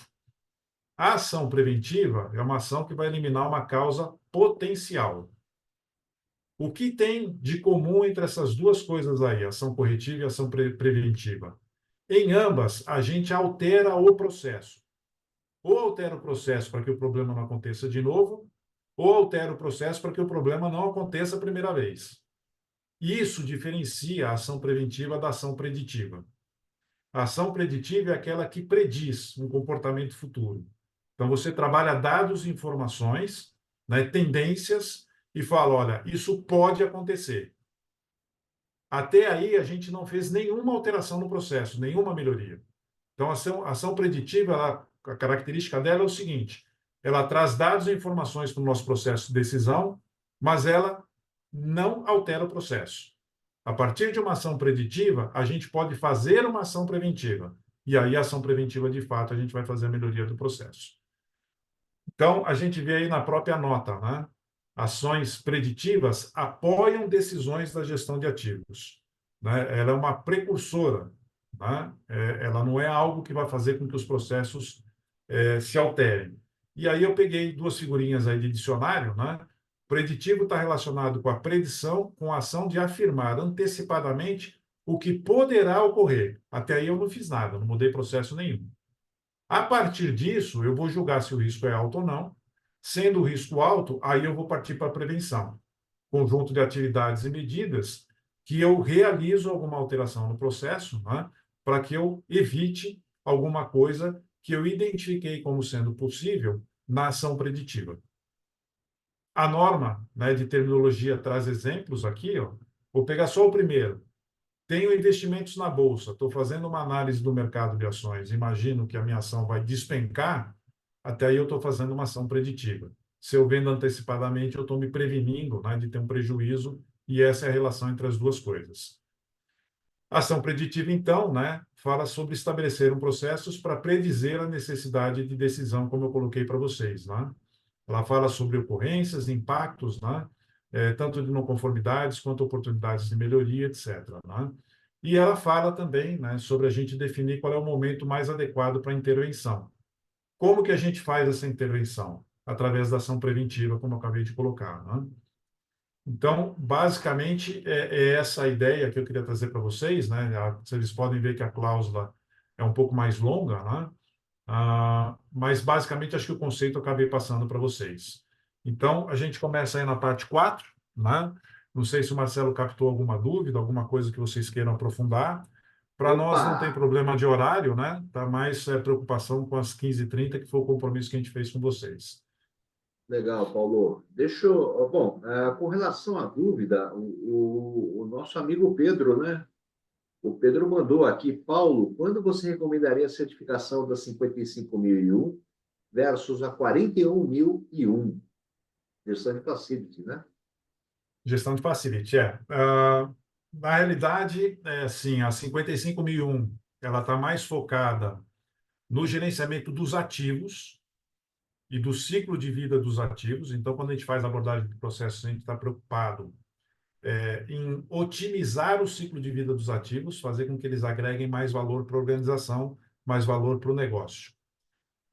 A ação preventiva é uma ação que vai eliminar uma causa potencial. O que tem de comum entre essas duas coisas aí, ação corretiva e ação preventiva? Em ambas, a gente altera o processo. Ou altera o processo para que o problema não aconteça de novo, ou altera o processo para que o problema não aconteça a primeira vez. Isso diferencia a ação preventiva da ação preditiva. A ação preditiva é aquela que prediz um comportamento futuro. Então, você trabalha dados e informações, né, tendências, e fala, olha, isso pode acontecer. Até aí, a gente não fez nenhuma alteração no processo, nenhuma melhoria. Então, a ação preditiva, a característica dela é o seguinte: ela traz dados e informações para o nosso processo de decisão, mas ela não altera o processo. A partir de uma ação preditiva, a gente pode fazer uma ação preventiva. E aí, a ação preventiva, de fato, a gente vai fazer a melhoria do processo. Então, a gente vê aí na própria nota, né? Ações preditivas apoiam decisões da gestão de ativos. Né? Ela é uma precursora, né? Ela não é algo que vai fazer com que os processos se alterem. E aí eu peguei duas figurinhas aí de dicionário, né? Preditivo está relacionado com a predição, com a ação de afirmar antecipadamente o que poderá ocorrer. Até aí eu não fiz nada, não mudei processo nenhum. A partir disso, eu vou julgar se o risco é alto ou não. Sendo o risco alto, aí eu vou partir para a prevenção. Conjunto de atividades e medidas que eu realizo alguma alteração no processo, né, para que eu evite alguma coisa que eu identifiquei como sendo possível na ação preditiva. A norma, né, de terminologia traz exemplos aqui, ó. Vou pegar só o primeiro. Tenho investimentos na bolsa, estou fazendo uma análise do mercado de ações, imagino que a minha ação vai despencar, até aí eu estou fazendo uma ação preditiva. Se eu vendo antecipadamente, eu estou me prevenindo, né, de ter um prejuízo, e essa é a relação entre as duas coisas. A ação preditiva, então, né, fala sobre estabelecer processos para predizer a necessidade de decisão, como eu coloquei para vocês. Né? Ela fala sobre ocorrências, impactos, né, tanto de não conformidades quanto oportunidades de melhoria, etc. Né? E ela fala também, né, sobre a gente definir qual é o momento mais adequado para a intervenção. Como que a gente faz essa intervenção? Através da ação preventiva, como eu acabei de colocar. Né? Então, basicamente, é essa a ideia que eu queria trazer para vocês, né? Vocês podem ver que a cláusula é um pouco mais longa, né? Mas, basicamente, acho que o conceito eu acabei passando para vocês. Então, a gente começa aí na parte 4, né? Não sei se o Marcelo captou alguma dúvida, alguma coisa que vocês queiram aprofundar. Para nós Opa! não tem problema de horário, né? Tá mais preocupação com as 15h30, que foi o compromisso que a gente fez com vocês. Legal, Paulo. Deixa eu. Bom, com relação à dúvida, o nosso amigo Pedro, né? O Pedro mandou aqui, Paulo, quando você recomendaria a certificação da 55.001 versus a 41.001? Gestão de facility, né? Gestão de facility, é. Na realidade, assim, a 55.001, ela está mais focada no gerenciamento dos ativos e do ciclo de vida dos ativos. Então, quando a gente faz a abordagem de processos, a gente está preocupado em otimizar o ciclo de vida dos ativos, fazer com que eles agreguem mais valor para a organização, mais valor para o negócio.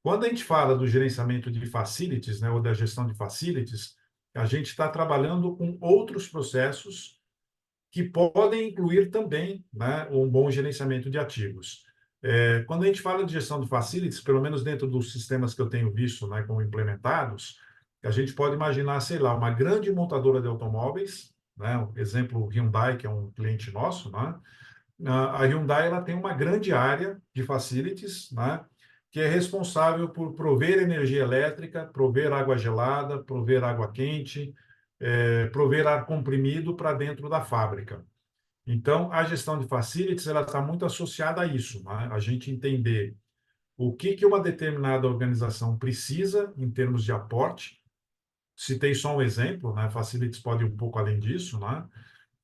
Quando a gente fala do gerenciamento de facilities, né, ou da gestão de facilities, a gente está trabalhando com outros processos que podem incluir também, né, um bom gerenciamento de ativos. Quando a gente fala de gestão de facilities, pelo menos dentro dos sistemas que eu tenho visto, né, como implementados, a gente pode imaginar, sei lá, uma grande montadora de automóveis, né, um exemplo Hyundai, que é um cliente nosso, né, a Hyundai ela tem uma grande área de facilities, né, que é responsável por prover energia elétrica, prover água gelada, prover água quente, prover ar comprimido para dentro da fábrica. Então, a gestão de facilities ela está muito associada a isso, né? A gente entender o que que uma determinada organização precisa em termos de aporte. Citei só um exemplo, né? Facilities pode ir um pouco além disso, né?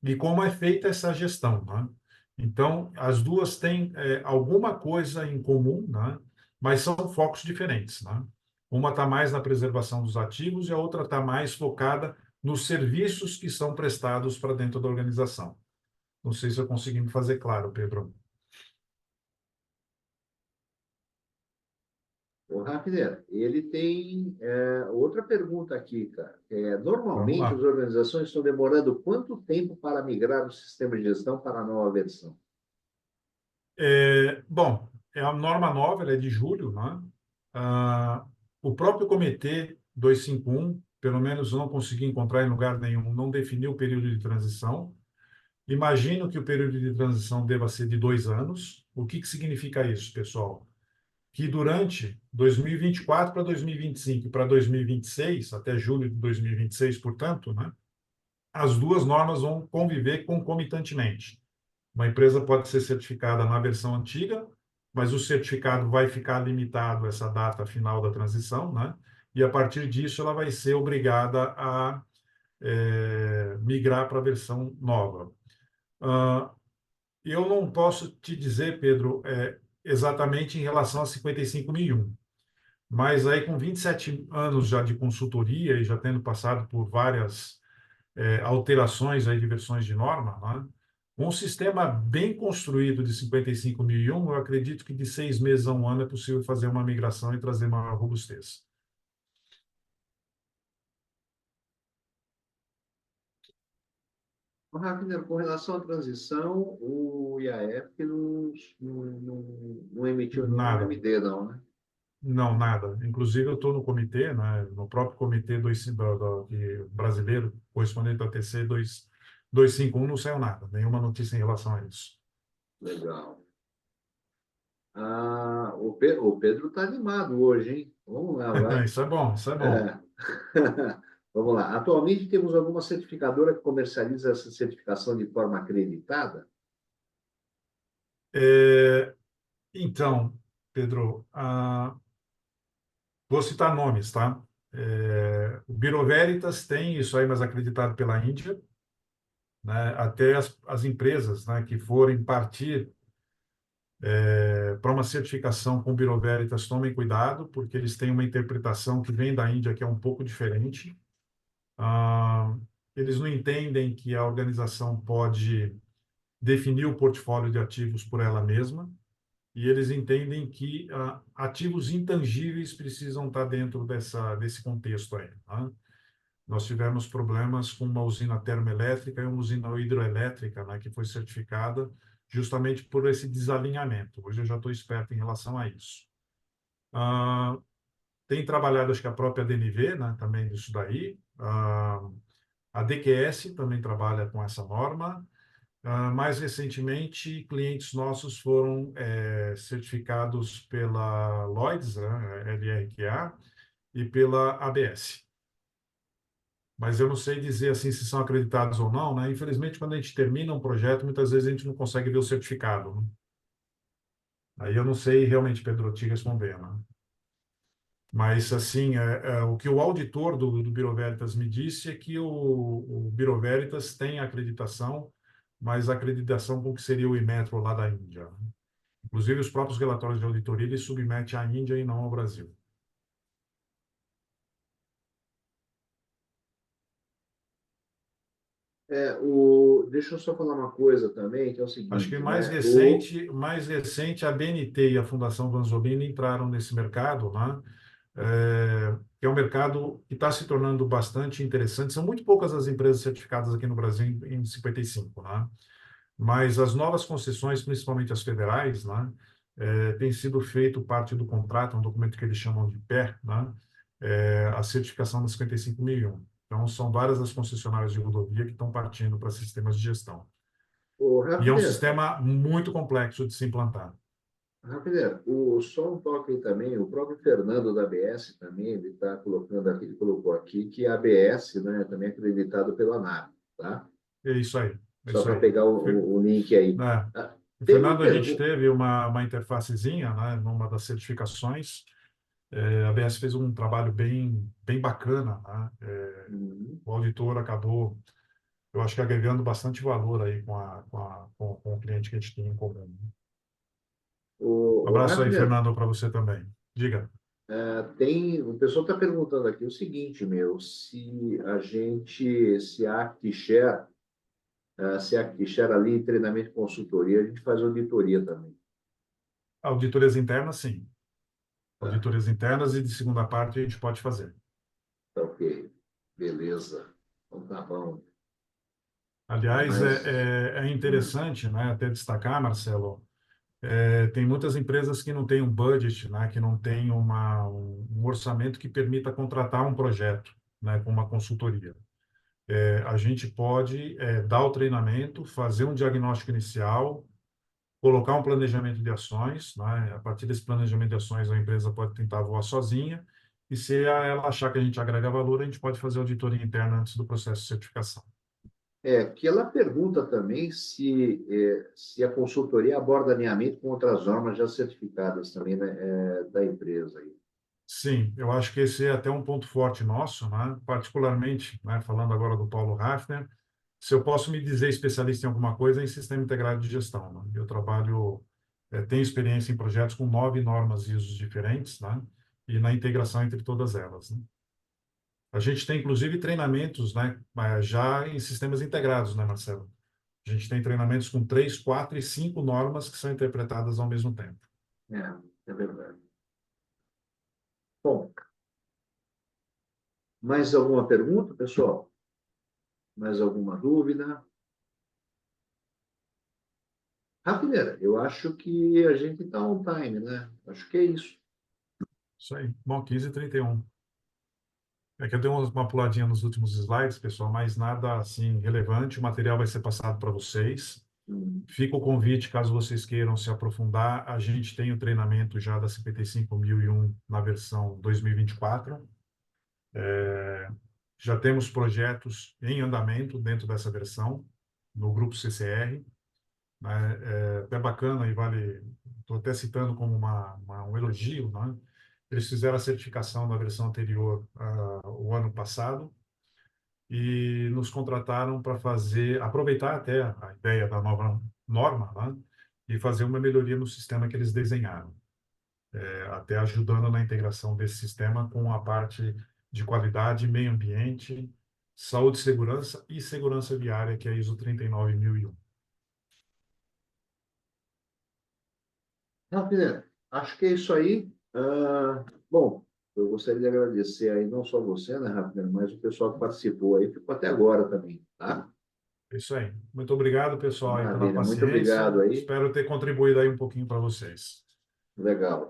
E como é feita essa gestão, né? Então, as duas têm alguma coisa em comum, né? Mas são focos diferentes, né? Uma está mais na preservação dos ativos e a outra está mais focada nos serviços que são prestados para dentro da organização. Não sei se eu consegui me fazer claro, Pedro. O Rafner, ele tem outra pergunta aqui, cara. Vamos Normalmente, as lá. organizações estão demorando quanto tempo para migrar o sistema de gestão para a nova versão? Bom, é a norma nova, ela é de julho, né? Ah, o próprio Comitê 251, pelo menos eu não consegui encontrar em lugar nenhum, não definiu o período de transição. Imagino que o período de transição deva ser de 2 anos. O que que significa isso, pessoal? Que durante 2024 para 2025 e para 2026, até julho de 2026, portanto, né, as duas normas vão conviver concomitantemente. Uma empresa pode ser certificada na versão antiga, mas o certificado vai ficar limitado a essa data final da transição, né? E a partir disso ela vai ser obrigada a migrar para a versão nova. Uh, eu não posso te dizer, Pedro, exatamente em relação a 55.001, mas aí com 27 anos já de consultoria e já tendo passado por várias alterações aí de versões de norma, né? Um sistema bem construído de 55.001, eu acredito que de 6 meses a um ano é possível fazer uma migração e trazer maior robustez. O Rafner, com relação à transição, o IAF não emitiu nenhum Nada, MD, não, né? não, nada. Inclusive, eu estou no comitê, né, no próprio comitê brasileiro, correspondente ao TC 251, não saiu nada, nenhuma notícia em relação a isso. Legal. O Pedro está animado hoje, hein? Vamos lá, vai. Isso é bom, isso é bom. É. Vamos lá. Atualmente temos alguma certificadora que comercializa essa certificação de forma acreditada? É, então, Pedro, vou citar nomes, tá? O Bureau Veritas tem isso aí, mas acreditado pela Índia, né? Até as empresas, né, que forem partir para uma certificação com o Bureau Veritas, tomem cuidado, porque eles têm uma interpretação que vem da Índia que é um pouco diferente. Ah, eles não entendem que a organização pode definir o portfólio de ativos por ela mesma, e eles entendem que ativos intangíveis precisam estar dentro desse contexto aí, tá? Nós tivemos problemas com uma usina termoelétrica e uma usina hidroelétrica, né, que foi certificada justamente por esse desalinhamento. Hoje eu já estou esperto em relação a isso. Ah, tem trabalhado, acho que a própria DNV, né, também nisso daí. A DQS também trabalha com essa norma. Mais recentemente, clientes nossos foram certificados pela Lloyds, né, LRQA, e pela ABS. Mas eu não sei dizer assim se são acreditados ou não, né? Infelizmente, quando a gente termina um projeto, muitas vezes a gente não consegue ver o certificado, né? Aí eu não sei realmente, Pedro, te responder, né? Mas, assim, o que o auditor do Bureau Veritas me disse é que o Bureau Veritas tem acreditação, mas a acreditação com o que seria o Inmetro lá da Índia, né? Inclusive, os próprios relatórios de auditoria eles submetem à Índia e não ao Brasil. Deixa eu só falar uma coisa também, que é o Acho que seguinte, né? O, mais recente, a BNT e a Fundação Vanzolini entraram nesse mercado, né? Que é um mercado que está se tornando bastante interessante. São muito poucas as empresas certificadas aqui no Brasil em 55, né? Mas as novas concessões, principalmente as federais, né? Tem sido feito parte do contrato, um documento que eles chamam de PER, né? A certificação da 55.001. Então, são várias as concessionárias de rodovia que estão partindo para sistemas de gestão. E é um Rapidez, sistema muito complexo de se implantar. Rapidez, só um toque aí também, o próprio Fernando da ABS também, ele está colocando aqui, ele colocou aqui que a ABS, né, também é acreditado pela ANAP, tá? É isso aí, é Só isso para aí. pegar o link aí. Né? Ah, O tem uma Fernando, a gente pergunta. teve uma interfacezinha, né, numa das certificações. A ABS fez um trabalho bem bacana, né? O auditor acabou, eu acho que agregando bastante valor aí com o cliente que a gente tem em comum. Um abraço aí, Rapidez, Fernando, para você também. Diga. o pessoal está perguntando aqui o seguinte, meu, se a ActiShare, se a ActiShare ali, treinamento e consultoria, a gente faz auditoria também. Auditorias internas, sim. Tá, Auditorias internas e de segunda parte a gente pode fazer. tá ok. Beleza. Então tá bom. Aliás, Mas, é interessante, né, até destacar, Marcelo, tem muitas empresas que não têm um budget, né, que não têm um orçamento que permita contratar um projeto, né, com uma consultoria. A gente pode dar o treinamento, fazer um diagnóstico inicial, colocar um planejamento de ações, né? A partir desse planejamento de ações, a empresa pode tentar voar sozinha, e se ela achar que a gente agrega valor, a gente pode fazer auditoria interna antes do processo de certificação. que ela pergunta também se a consultoria aborda alinhamento com outras normas já certificadas também, né, da empresa aí. Sim, eu acho que esse é até um ponto forte nosso, né? Particularmente, né, falando agora do Paulo Hafner, se eu posso me dizer especialista em alguma coisa, é em sistema integrado de gestão, né? Eu trabalho, tenho experiência em projetos com 9 normas ISO diferentes, né? E na integração entre todas elas, né? A gente tem, inclusive, treinamentos, né, já em sistemas integrados, né, Marcelo? A gente tem treinamentos com 3, 4 e 5 normas que são interpretadas ao mesmo tempo. É verdade. Bom, mais alguma pergunta, pessoal? Mais alguma dúvida? Rafineira, eu acho que a gente está on time, né? Acho que é isso. Isso aí. Bom, 15h31. É que eu dei uma puladinha nos últimos slides, pessoal, mas nada assim relevante. O material vai ser passado para vocês. Hum. Fica o convite, caso vocês queiram se aprofundar. A gente tem o treinamento já da 55.001 na versão 2024. Já temos projetos em andamento dentro dessa versão, no grupo CCR. Né? É até bacana e vale, estou até citando como um elogio, né? Eles fizeram a certificação na versão anterior o ano passado e nos contrataram para aproveitar até a ideia da nova norma, né? E fazer uma melhoria no sistema que eles desenharam, até ajudando na integração desse sistema com a parte de qualidade, meio ambiente, saúde e segurança viária, que é a ISO 39001. Rafineira, acho que é isso aí. Bom, eu gostaria de agradecer aí não só você, né, Rafineira, mas o pessoal que participou aí, ficou até agora também, tá? É isso aí. Muito obrigado, pessoal, aí pela Maravilha, muito paciência. obrigado aí. Espero ter contribuído aí um pouquinho para vocês. Legal.